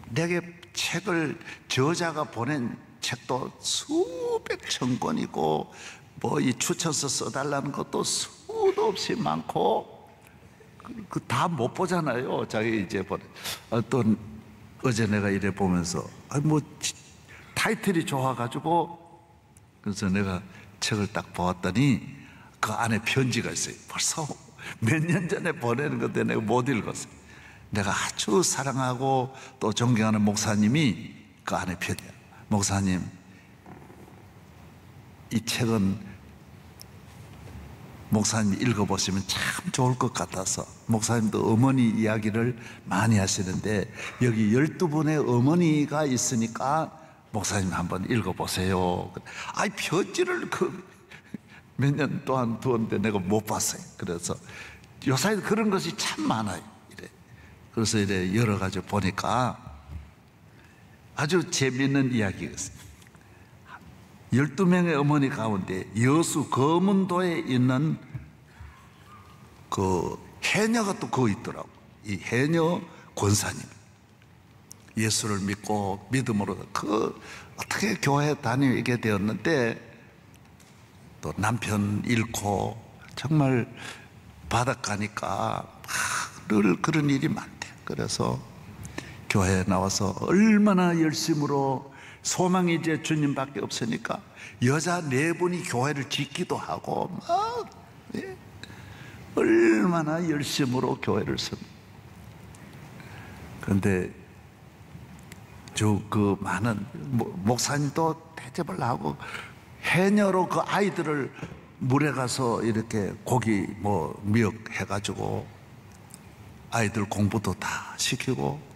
내게 책을 저자가 보낸 책도 수백 천 권이고 뭐 이 추천서 써달라는 것도 수도 없이 많고, 그 다 못 보잖아요. 자기 이제 보내. 또 어제 내가 이래 보면서 뭐 타이틀이 좋아가지고, 그래서 내가 책을 딱 보았더니 그 안에 편지가 있어요. 벌써 몇 년 전에 보내는 건데 내가 못 읽었어요. 내가 아주 사랑하고 또 존경하는 목사님이 그 안에 편지야. 목사님, 이 책은 목사님 읽어보시면 참 좋을 것 같아서. 목사님도 어머니 이야기를 많이 하시는데 여기 12분의 어머니가 있으니까 목사님 한번 읽어보세요. 아이, 편지를 몇 년 동안 두었는데 내가 못 봤어요. 그래서 요사이 그런 것이 참 많아요. 이래. 그래서 이래 여러 가지 보니까 아주 재미있는 이야기였어요. 12명의 어머니 가운데 여수 거문도에 있는 그 해녀가 또 거기 있더라고. 이 해녀 권사님, 예수를 믿고 믿음으로 어떻게 교회 다니게 되었는데, 또 남편 잃고 정말 바닷가니까 늘 그런 일이 많대. 그래서 교회에 나와서 얼마나 열심으로, 소망이 이제 주님밖에 없으니까 여자 4분이 교회를 짓기도 하고 막, 예. 얼마나 열심으로 교회를 씁니다. 그런데 그 많은 목사님도 대접을 하고 해녀로 그 아이들을 물에 가서 이렇게 고기 미역 해가지고 아이들 공부도 다 시키고,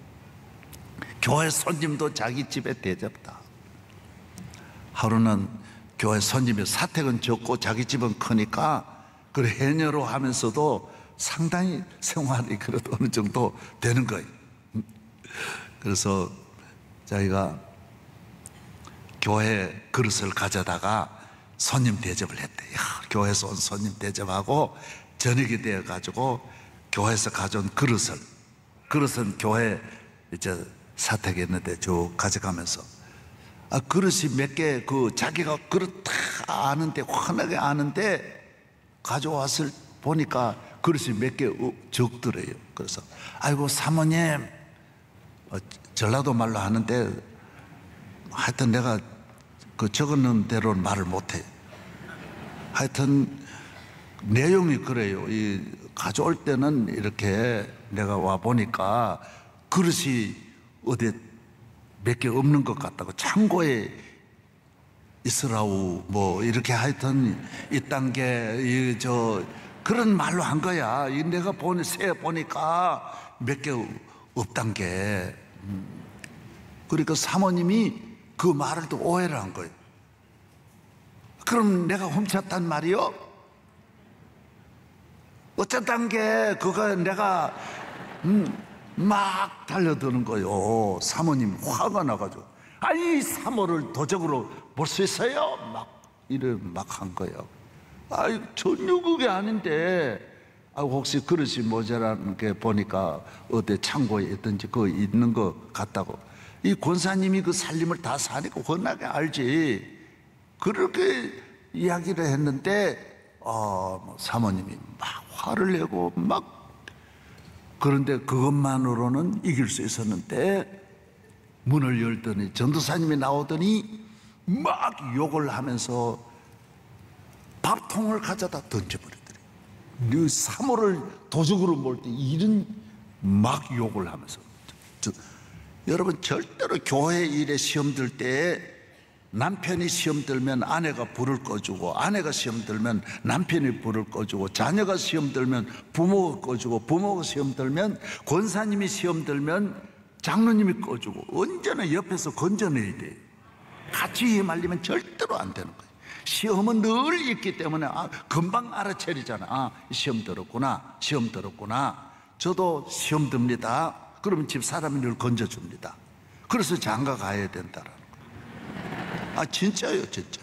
교회 손님도 자기 집에 대접다. 하루는 교회 손님이 사택은 적고 자기 집은 크니까 그 해녀로 하면서도 상당히 생활이 그래도 어느 정도 되는 거예요. 그래서 자기가 교회 그릇을 가져다가 손님 대접을 했대. 교회에서 온 손님 대접하고 저녁이 되어가지고 교회에서 가져온 그릇은 교회 이제 사택했는데 쭉 가져가면서 그릇이 몇 개, 자기가 그릇 다 아는데, 환하게 아는데 가져왔을 보니까 그릇이 몇 개 적더래요. 그래서 아이고 사모님, 전라도 말로 하는데 하여튼 내가 적은 대로는 말을 못해. 하여튼 내용이 그래요. 가져올 때는 이렇게 내가 와 보니까 그릇이 어디 몇 개 없는 것 같다고, 창고에 있으라고 이렇게 하여튼 이딴 게 그런 말로 한 거야. 내가 세 보니까 몇 개 없단 게. 그러니까 사모님이 그 말을 또 오해를 한 거예요. 그럼 내가 훔쳤단 말이요? 어쨌단 게 그거 내가 막 달려드는 거예요. 사모님 화가 나가지고, 아니 사모를 도적으로 볼 수 있어요? 막 이를 막 한 거예요. 아이 전혀 그게 아닌데, 혹시 그릇이 모자라는 게 보니까 어디 창고에 있든지 그거 있는 거 같다고. 이 권사님이 그 살림을 다 사니까 워낙에 알지. 그렇게 이야기를 했는데 사모님이 막 화를 내고 막, 그런데 그것만으로는 이길 수 있었는데 문을 열더니 전도사님이 나오더니 막 욕을 하면서 밥통을 가져다 던져버리더래. 그 사모를 도적으로 볼 때 이런 막 욕을 하면서. 여러분 절대로 교회 일에 시험 들 때 남편이 시험 들면 아내가 불을 꺼주고, 아내가 시험 들면 남편이 불을 꺼주고, 자녀가 시험 들면 부모가 꺼주고, 부모가 시험 들면 권사님이 시험 들면 장로님이 꺼주고, 언제나 옆에서 건져내야 돼. 같이 휘말리면 절대로 안 되는 거예요. 시험은 늘 있기 때문에 금방 알아차리잖아. 시험 들었구나, 시험 들었구나. 저도 시험 듭니다. 그러면 집 사람이 늘 건져줍니다. 그래서 장가 가야 된다라는 거예요. 진짜요, 진짜.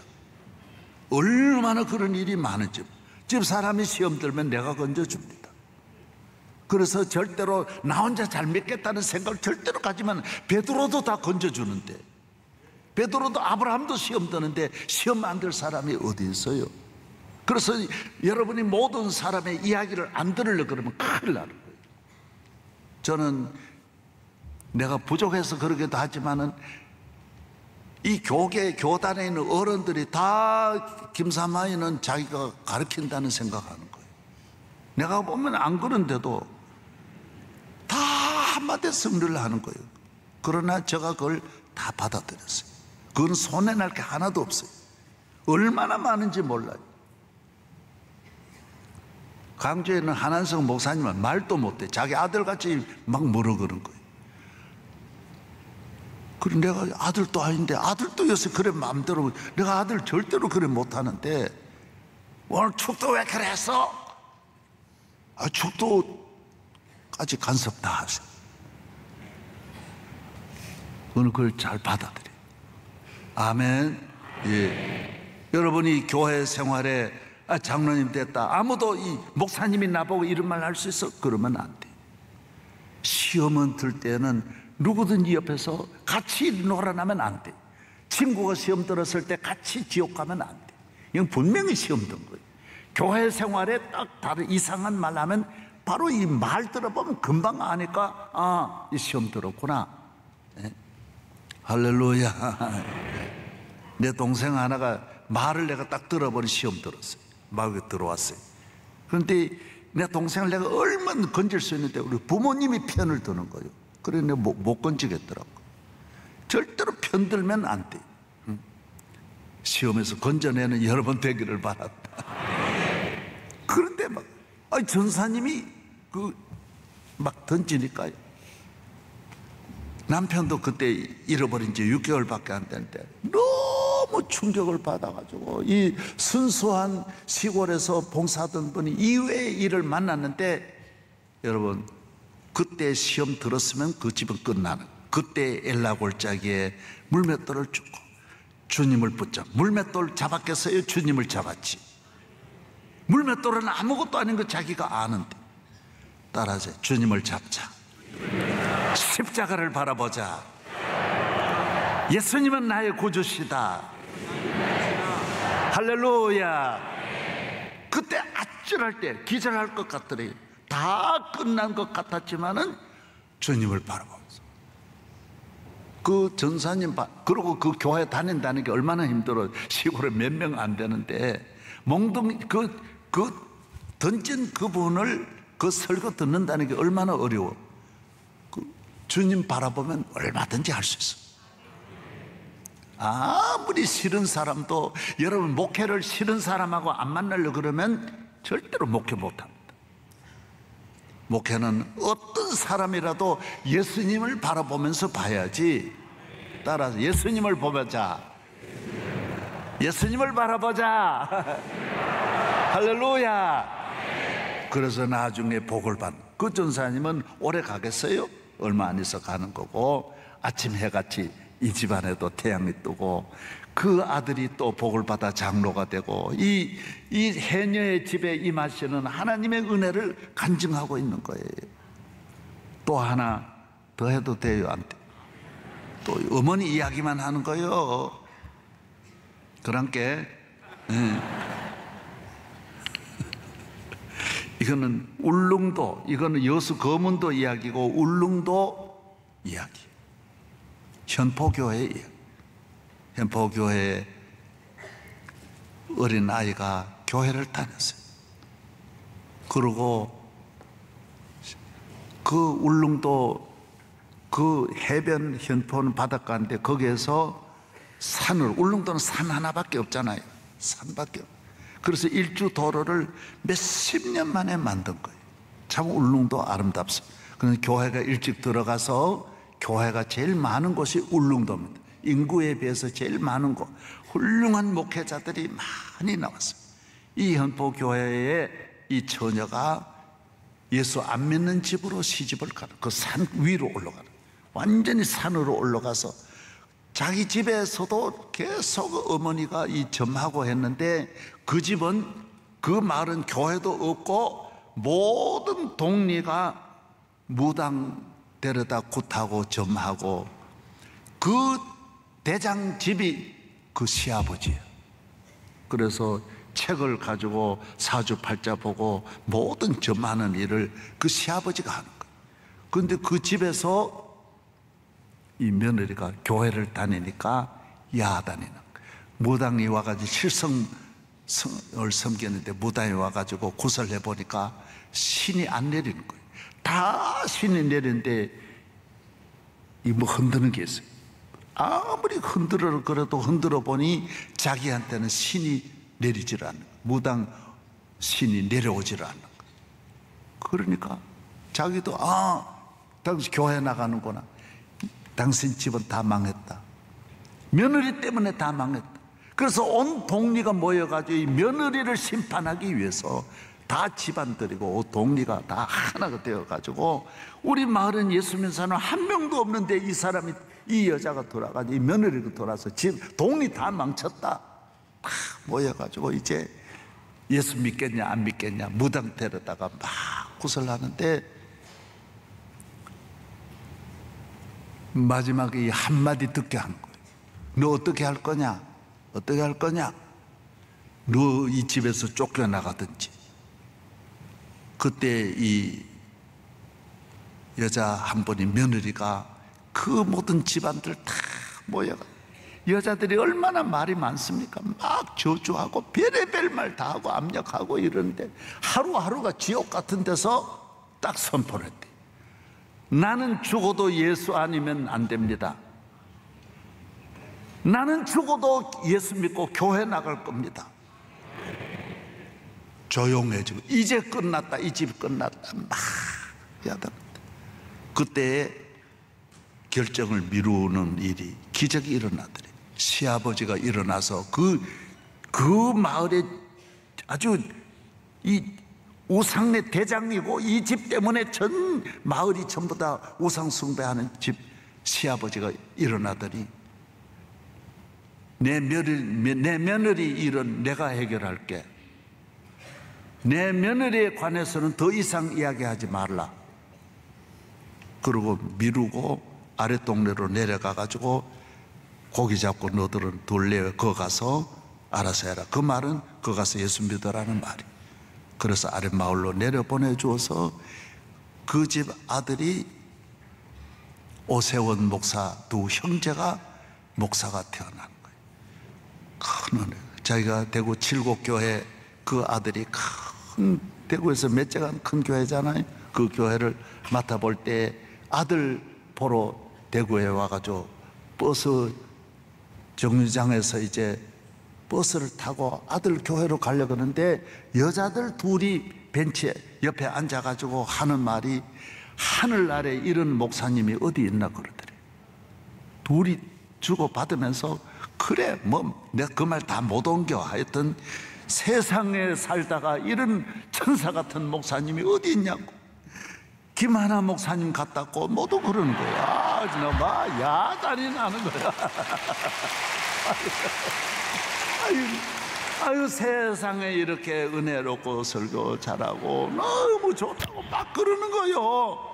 얼마나 그런 일이 많은지. 집 사람이 시험 들면 내가 건져줍니다. 그래서 절대로 나 혼자 잘 믿겠다는 생각을 절대로 가지면, 베드로도 다 건져주는데, 베드로도 아브라함도 시험 드는데 시험 안 들 사람이 어디 있어요? 그래서 여러분이 모든 사람의 이야기를 안 들으려고 그러면 큰일 나는 거예요. 저는 내가 부족해서 그러기도 하지만은 이 교단에 있는 어른들이 다 김사마이는 자기가 가르친다는 생각하는 거예요. 내가 보면 안 그런데도 다 한마디 승리를 하는 거예요. 그러나 제가 그걸 다 받아들였어요. 그건 손해날 게 하나도 없어요. 얼마나 많은지 몰라요. 강주에 있는 한한성 목사님은 말도 못해. 자기 아들같이 막 뭐라 그런 거예요. 그래, 내가 아들도 아닌데, 아들도 요새 그래 마음대로, 내가 아들 절대로 그래 못하는데, 오늘 축도 왜 그래 했어? 축도까지 간섭 다 하세요. 오늘 그걸 잘 받아들여요. 아멘. 예. 여러분이 교회 생활에 장로님 됐다, 아무도 이 목사님이 나보고 이런 말 할 수 있어? 그러면 안 돼. 시험은 들 때는 누구든지 옆에서 같이 놀아나면 안 돼. 친구가 시험 들었을 때 같이 지옥 가면 안 돼. 이건 분명히 시험 든 거예요. 교회 생활에 딱 다른 이상한 말 하면 바로 이 말 들어보면 금방 아니까, 이 시험 들었구나. 네? 할렐루야. 내 동생 하나가 말을 내가 딱 들어버린 시험 들었어요. 마음에 들어왔어요. 그런데 내 동생을 내가 얼마나 건질 수 있는데 우리 부모님이 편을 드는 거예요. 그래 내가 못 건지겠더라고. 절대로 편들면 안 돼. 시험에서 건져내는 여러분 되기를 바란다. 그런데 전사님이 막 던지니까요. 남편도 그때 잃어버린 지 6개월밖에 안 되는데 너무 충격을 받아가지고 이 순수한 시골에서 봉사하던 분이 이외의 일을 만났는데, 여러분 그때 시험 들었으면 그 집은 끝나는, 그때 엘라골짜기에 물맷돌을 주고 주님을 붙잡, 물맷돌 잡았겠어요? 주님을 잡았지. 물맷돌은 아무것도 아닌 거 자기가 아는데 따라하세요. 주님을 잡자. 십자가를 바라보자. 예수님은 나의 구주시다. 할렐루야. 그때 아찔할 때 기절할 것 같더니 다 끝난 것 같았지만은 주님을 바라보면서 그 전사님 그리고 그 교회 다닌다는 게 얼마나 힘들어. 시골에 몇 명 안 되는데 몽둥이 그 던진 그분을 그 설교 듣는다는 게 얼마나 어려워. 주님 바라보면 얼마든지 할 수 있어. 아무리 싫은 사람도, 여러분 목회를 싫은 사람하고 안 만나려고 그러면 절대로 목회 못합니다. 목회는 어떤 사람이라도 예수님을 바라보면서 봐야지. 따라서 예수님을 보자. 예수님을 바라보자. 할렐루야. 그래서 나중에 복을 받는. 그 전사님은 오래 가겠어요? 얼마 안 있어 가는 거고, 아침 해같이 이 집안에도 태양이 뜨고, 그 아들이 또 복을 받아 장로가 되고, 이 해녀의 집에 임하시는 하나님의 은혜를 간증하고 있는 거예요. 또 하나 더 해도 돼요, 안 돼? 또 어머니 이야기만 하는 거예요. 그러니까 이거는 울릉도, 이거는 여수 거문도 이야기고 울릉도 이야기, 현포교회 이야기. 현포교회 어린 아이가 교회를 다녔어요. 그리고 그 울릉도 그 해변 현포는 바닷가인데 거기에서 산을, 울릉도는 산 하나밖에 없잖아요. 산밖에 없. 그래서 일주 도로를 몇십 년 만에 만든 거예요. 참 울릉도 아름답습니다. 그래서 교회가 일찍 들어가서, 교회가 제일 많은 곳이 울릉도입니다. 인구에 비해서 제일 많은 곳, 훌륭한 목회자들이 많이 나왔어요. 이 현포교회에 이 처녀가 예수 안 믿는 집으로 시집을 가는, 그 산 위로 올라가는, 완전히 산으로 올라가서 자기 집에서도 계속 어머니가 이 점하고 했는데, 그 집은, 그 마을은 교회도 없고 모든 동리가 무당 데려다 굿하고 점하고, 그 대장 집이 그 시아버지예요. 그래서 책을 가지고 사주팔자 보고 모든 점하는 일을 그 시아버지가 하는 거예요. 그런데 그 집에서 이 며느리가 교회를 다니니까 야다니는 거예요. 무당이 와가지고 실성을 섬겼는데, 무당이 와가지고 구설해 보니까 신이 안 내리는 거예요. 다 신이 내리는데 이 뭐 흔드는 게 있어요. 아무리 흔들어 그래도 흔들어 보니 자기한테는 신이 내리질 않는 거예요. 무당 신이 내려오질 않는 거예요. 그러니까 자기도 당신 교회 나가는구나. 당신 집은 다 망했다. 며느리 때문에 다 망했다. 그래서 온 동리가 모여가지고 이 며느리를 심판하기 위해서 다 집안들이고 동리가 다 하나가 되어가지고, 우리 마을은 예수 믿는 사람 한 명도 없는데 이 사람이, 이 여자가 돌아가지고 이 며느리가 돌아서 집 동리 다 망쳤다. 다 모여가지고 이제 예수 믿겠냐 안 믿겠냐 무당 데려다가 막 구설하는데, 마지막에 이 한마디 듣게 한 거예요. 너 어떻게 할 거냐? 어떻게 할 거냐? 너 이 집에서 쫓겨나가든지. 그때 이 여자 한 분이, 며느리가 그 모든 집안들 다 모여가, 여자들이 얼마나 말이 많습니까? 막 저주하고 별의별 말 다 하고 압력하고 이러는데, 하루하루가 지옥 같은 데서 딱 선포를 했대. 나는 죽어도 예수 아니면 안 됩니다. 나는 죽어도 예수 믿고 교회 나갈 겁니다. 조용해지고, 이제 끝났다, 이 집 끝났다, 막 야단. 그때 결정을 미루는 일이, 기적이 일어나더래. 시아버지가 일어나서 그 마을에 아주 이 우상의 대장이고, 이 집 때문에 전 마을이 전부 다 우상 숭배하는 집 시아버지가 일어나더니, 내 며느리 일은 내가 해결할게. 내 며느리에 관해서는 더 이상 이야기하지 말라. 그러고 미루고 아래 동네로 내려가가지고 고기 잡고 너들은 둘레에 거 가서 알아서 해라. 그 말은 거 가서 예수 믿어라는 말이. 그래서 아래 마을로 내려보내주어서 그 집 아들이 오세원 목사 두 형제가 목사가 태어난 거예요. 큰 은혜. 자기가 대구 칠곡교회 그 아들이 큰, 대구에서 몇째가 큰 교회잖아요. 그 교회를 맡아볼 때 아들 보러 대구에 와가지고 버스 정류장에서 이제 버스를 타고 아들 교회로 가려고 하는데, 여자들 둘이 벤치에 옆에 앉아가지고 하는 말이, 하늘나라에 이런 목사님이 어디 있나 그러더래. 둘이 주고받으면서, 그래 뭐 내가 그 말 다 못 옮겨. 하여튼 세상에 살다가 이런 천사 같은 목사님이 어디 있냐고. 김하나 목사님 같다고 모두 그러는 거야. 막 야단이 나는 거야. 아유, 세상에 이렇게 은혜롭고 설교 잘하고 너무 좋다고 막 그러는 거요.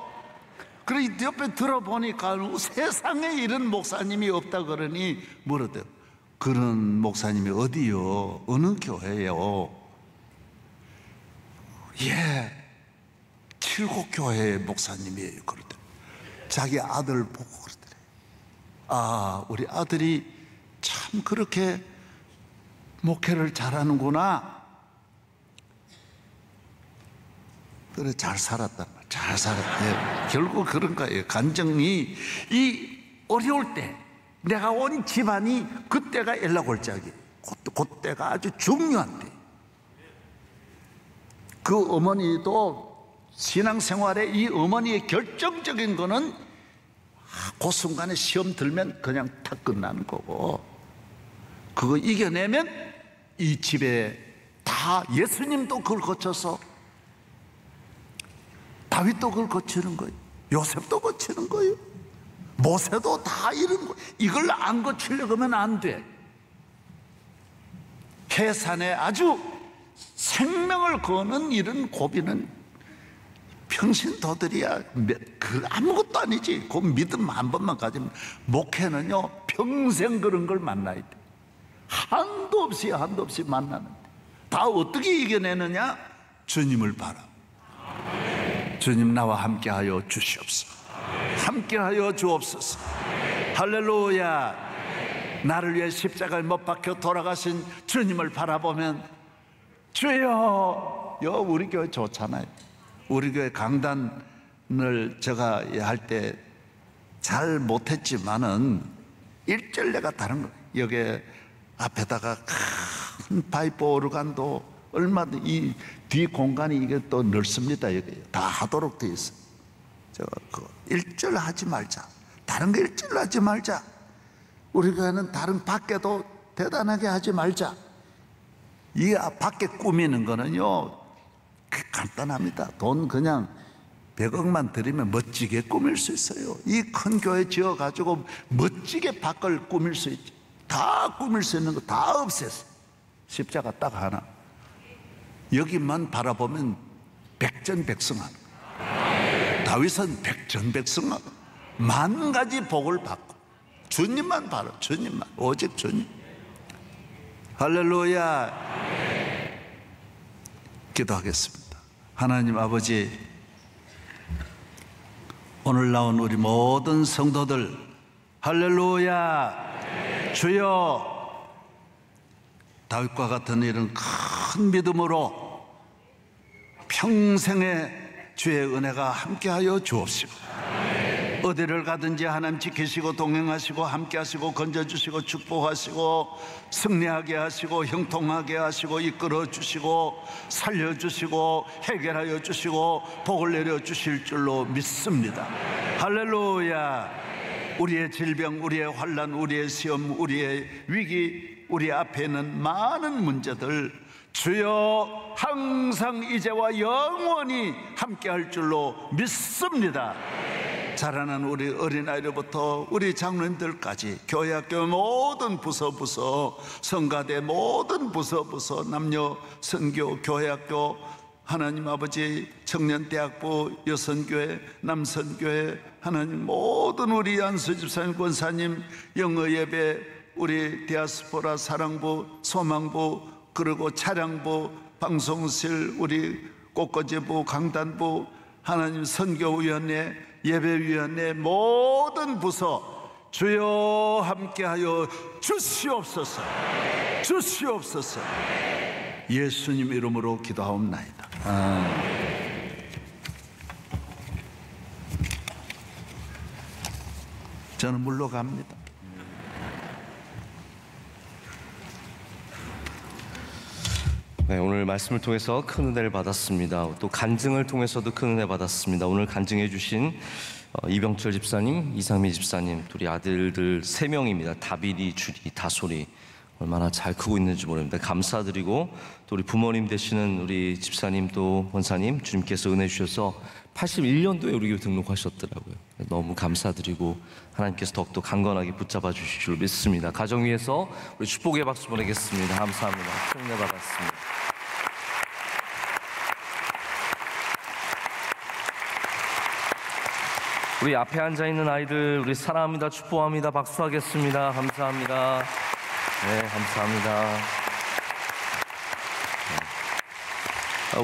그래 옆에 들어보니까 세상에 이런 목사님이 없다 그러니 물었대요. 그런 목사님이 어디요? 어느 교회요? 예, 칠곡교회 목사님이에요. 그러대. 자기 아들 보고 그러더래. 아, 우리 아들이 참 그렇게 목회를 잘하는구나. 그래, 잘 살았단 말이야. 잘 살았대. 결국 그런 거예요. 간증이 이 어려울 때 내가 온 집안이 그때가 연락 올 적이에요. 그때가 아주 중요한 때. 그 어머니도 신앙생활에 이 어머니의 결정적인 거는 그 순간에 시험 들면 그냥 탁 끝나는 거고, 그거 이겨내면 이 집에 다 예수님도 그걸 거쳐서 다윗도 그걸 거치는 거예요. 요셉도 거치는 거예요. 모세도 다 이런 거. 이걸 안 거치려고 하면 안 돼. 해산에 아주 생명을 거는 이런 고비는 평신도들이야 아무것도 아니지. 그 믿음 한 번만 가지면. 목회는요 평생 그런 걸 만나야 돼. 한도 없이 만나는데 다 어떻게 이겨내느냐? 주님을 바라. 주님 나와 함께하여 주시옵소서. 함께하여 주옵소서. 할렐루야. 나를 위해 십자가에 못 박혀 돌아가신 주님을 바라보면 주여. 우리 교회 좋잖아요. 우리 교회 강단을 제가 할 때 잘 못했지만은 1절내가 다른 거예요. 여기 앞에다가 큰 파이프 오르간도 얼마든 이 뒤 공간이 이게 또 넓습니다. 여기 다 하도록 되어 있어요. 제가 그 1절 하지 말자. 다른 거 1절 하지 말자. 우리 교회는 다른 밖에도 대단하게 하지 말자. 이 밖에 꾸미는 거는요 간단합니다. 돈 그냥 100억만 들이면 멋지게 꾸밀 수 있어요. 이 큰 교회 지어가지고 멋지게 밖을 꾸밀 수 있지. 다 꾸밀 수 있는 거 다 없앴어. 십자가 딱 하나. 여기만 바라보면 백전백승하는 거예요. 다윗은 백전백승하고 만 가지 복을 받고 주님만 바라. 주님만. 오직 주님. 할렐루야. 기도하겠습니다. 하나님 아버지, 오늘 나온 우리 모든 성도들 할렐루야. 주여, 다윗과 같은 이런 큰 믿음으로 평생의 주의 은혜가 함께하여 주옵시고, 어디를 가든지 하나님 지키시고 동행하시고 함께하시고 건져주시고 축복하시고 승리하게 하시고 형통하게 하시고 이끌어주시고 살려주시고 해결하여 주시고 복을 내려주실 줄로 믿습니다. 할렐루야. 우리의 질병, 우리의 환난, 우리의 시험, 우리의 위기, 우리 앞에 있는 많은 문제들 주여 항상 이제와 영원히 함께할 줄로 믿습니다. 자라난 우리 어린아이로부터 우리 장로님들까지 교회 학교 모든 부서 성가대 모든 부서 남녀 선교 교회 학교 하나님 아버지 청년대학부 여선교회 남선교회 하나님 모든 우리 안수 집사님 권사님 영어예배 우리 디아스포라 사랑부 소망부 그리고 차량부 방송실 우리 꽃꽂이부 강단부 하나님 선교위원회 예배위원회 모든 부서 주여 함께하여 주시옵소서. 주시옵소서. 예수님 이름으로 기도하옵나이다. 저는 물러갑니다. 네, 오늘 말씀을 통해서 큰 은혜를 받았습니다. 또 간증을 통해서도 큰 은혜 받았습니다. 오늘 간증해 주신 이병철 집사님, 이상미 집사님, 둘이 아들들 3명입니다. 다비리, 주리, 다솔이. 얼마나 잘 크고 있는지 모릅니다. 감사드리고 또 우리 부모님 되시는 우리 집사님 또 원사님 주님께서 은혜 주셔서 81년도에 우리 교회 등록하셨더라고요. 너무 감사드리고 하나님께서 더욱더 강건하게 붙잡아 주실 줄 믿습니다. 가정 위해서 우리 축복의 박수 보내겠습니다. 감사합니다. 총례 받았습니다. 우리 앞에 앉아 있는 아이들 우리 사랑합니다, 축복합니다, 박수하겠습니다. 감사합니다. 네, 감사합니다.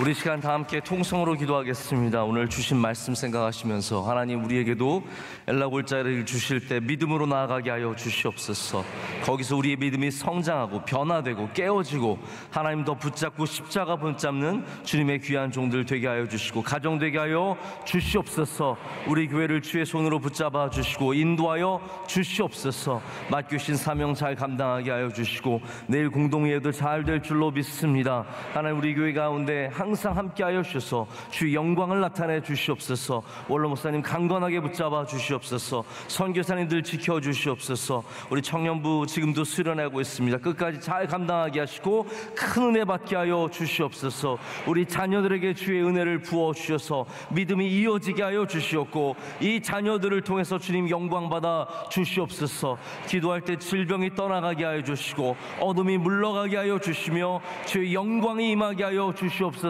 우리 시간 다 함께 통성으로 기도하겠습니다. 오늘 주신 말씀 생각하시면서 하나님 우리에게도 엘라골자를 주실 때 믿음으로 나아가게 하여 주시옵소서. 거기서 우리의 믿음이 성장하고 변화되고 깨어지고 하나님 더 붙잡고 십자가 붙잡는 주님의 귀한 종들 되게 하여 주시고 가정 되게 하여 주시옵소서. 우리 교회를 주의 손으로 붙잡아 주시고 인도하여 주시옵소서. 맡기신 사명 잘 감당하게 하여 주시고 내일 공동회의도 잘 될 줄로 믿습니다. 하나님 우리 교회 가운데 항상 함께하여 주셔서 주의 영광을 나타내 주시옵소서. 원로 목사님 강건하게 붙잡아 주시옵소서. 선교사님들 지켜 주시옵소서. 우리 청년부 지금도 수련하고 있습니다. 끝까지 잘 감당하게 하시고 큰 은혜 받게 하여 주시옵소서. 우리 자녀들에게 주의 은혜를 부어 주셔서 믿음이 이어지게 하여 주시옵고 이 자녀들을 통해서 주님 영광 받아 주시옵소서. 기도할 때 질병이 떠나가게 하여 주시고 어둠이 물러가게 하여 주시며 주의 영광이 임하게 하여 주시옵소서.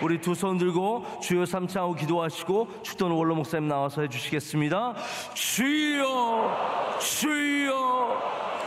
우리 두 손 들고 주여 삼창하고 기도하시고 축도는 원로 목사님 나와서 해주시겠습니다. 주여 주여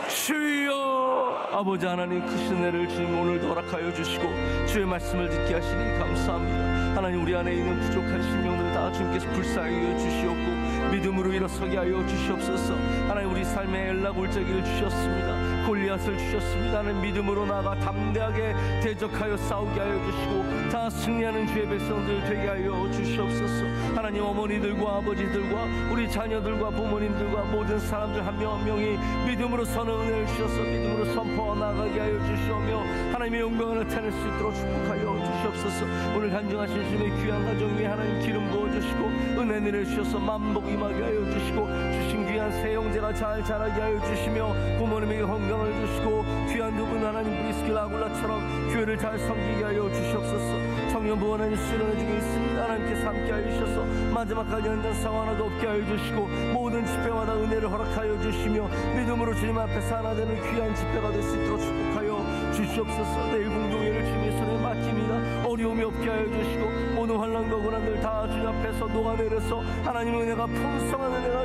주여. 아버지 하나님 크신 은혜를 주님 오늘도 허락하여 주시고 주의 말씀을 듣게 하시니 감사합니다. 하나님 우리 안에 있는 부족한 심령들 다 주님께서 불쌍히 여겨 주시옵고 믿음으로 일어서게 하여 주시옵소서. 하나님 우리 삶에 엘라골짜기를 주셨습니다. 골리앗을 주셨습니다. 하나님 믿음으로 나아가 담대하게 대적하여 싸우게 하여 주시고 다 승리하는 주의 백성들 되게 하여 주시옵소서. 하나님 어머니들과 아버지들과 우리 자녀들과 부모님들과 모든 사람들 한 명 한 명이 믿음으로 서는 은혜를 주셔서 믿음으로 선포하 나가게 하여 주시오며 하나님의 영광을 나타낼 수 있도록 축복하여 주시옵소서. 오늘 간증하신 주님의 귀한 가정 위에 하나님 기름 부어주시고 은혜 내려주셔서 만복 임하게 하여 주시고 주신 귀한 새 형제가 잘 자라게 하여 주시며 부모님에게 건강을 주시고 귀한 두 분 하나님 브리스킬 아굴라처럼 교회를 잘 섬기게 하여 주시옵소서. 청년부 하나님 수련회 중에 있습니다. 하나님께서 함께 하여 주셔서 마지막까지 현장 하나도 없게 하여 주시고 모든 집회마다 은혜를 허락하여 주시며 믿음으로 주님 앞에서 하나 되는 귀한 집회가 될 수 있도록 축복하여 주시옵소서. 내일 공동회를 주님의 손에 맡깁니다. 어려움이 없게 하여 주시고 모든 환난과 고난들 다 주님 앞에서 녹아내려서 하나님의 은혜가 풍성한 은혜가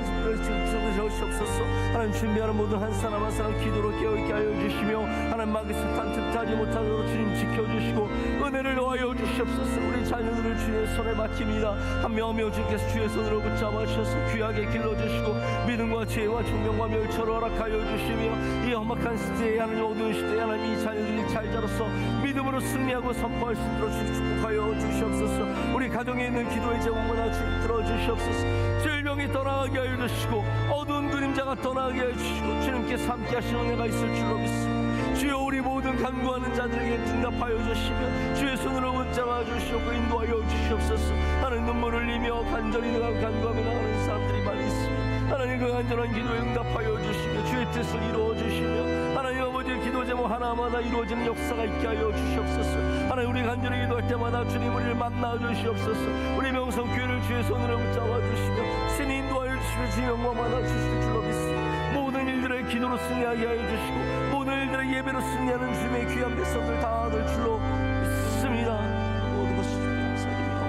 주시옵소서. 하나님 준비하는 모든 한 사람 한 사람 기도로 깨어있게 하여 주시며 하나님 마귀 사탄 틈타지 못하도록 주님 지켜주시고 은혜를 더하여 주시옵소서. 우리 자녀들을 주님의 손에 맡깁니다. 한 명 한 명 주께서 주의 손으로 붙잡아 주셔서 귀하게 길러주시고 믿음과 지혜와 총명과 멸처를 허락하여 주시며 이 험악한 시대에 하나님 어두운 시대에 하나님 이 자녀들이 잘 자라서 믿음으로 승리하고 선포할 수 있도록 축복하여 주시옵소서. 우리 가정에 있는 기도의 제목마다 주님 들어주시옵소서. 질병이 떠나가게 하여 주시고 어두운 그림자가 떠나게 하여 주시고 주님께서 함께 하시는 은혜가 있을 줄로 믿습니다. 주여 우리 모든 간구하는 자들에게 응답하여 주시며 주의 손으로 붙잡아 주시옵고 인도하여 주시옵소서. 하나님 눈물을 흘리며 간절히 간구하며 나가는 사람들이 많이 있습니다. 하나님 그 간절한 기도에 응답하여 주시며 주의 뜻을 이루어 주시며 하나님 아버지의 기도 제목 하나마다 이루어지는 역사가 있게 하여 주시옵소서. 하나님 우리 간절히 기도할 때마다 주님 우리를 만나 주시옵소서. 우리 명성교회를 주의 손으로 붙잡아 주시며 신이 인도하여 주시며 주의 영광 받아 주실 줄로 믿습니다. 모든 일들의 기도로 승리하게 하여 주시고 모든 일들의 예배로 승리하는 주님의 귀한 백성들 다 될 줄로 믿습니다. 모든 것이 주님 감사드립니다.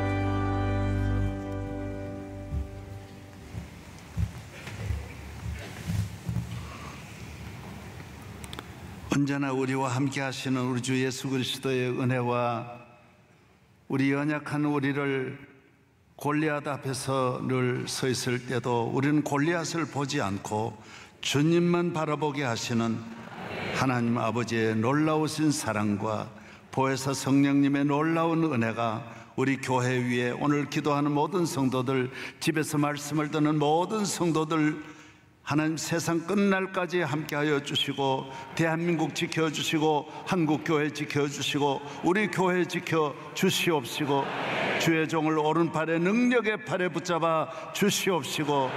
언제나 우리와 함께 하시는 우리 주 예수 그리스도의 은혜와 우리 연약한 우리를 골리앗 앞에서 늘 서 있을 때도 우리는 골리앗을 보지 않고 주님만 바라보게 하시는 하나님 아버지의 놀라우신 사랑과 보혜사 성령님의 놀라운 은혜가 우리 교회 위에 오늘 기도하는 모든 성도들, 집에서 말씀을 듣는 모든 성도들 하나님 세상 끝날까지 함께하여 주시고 대한민국 지켜주시고 한국교회 지켜주시고 우리 교회 지켜주시옵시고 주의 종을 오른팔에 능력의 팔에 붙잡아 주시옵시고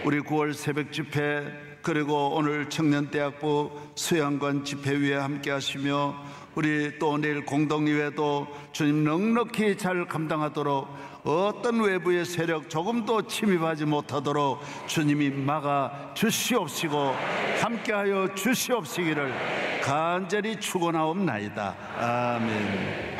우리 9월 새벽 집회 그리고 오늘 청년대학부 수양관 집회위에 함께 하시며 우리 또 내일 공동의회도 주님 넉넉히 잘 감당하도록 어떤 외부의 세력 조금도 침입하지 못하도록 주님이 막아 주시옵시고 함께하여 주시옵시기를 간절히 축원하옵나이다. 아멘.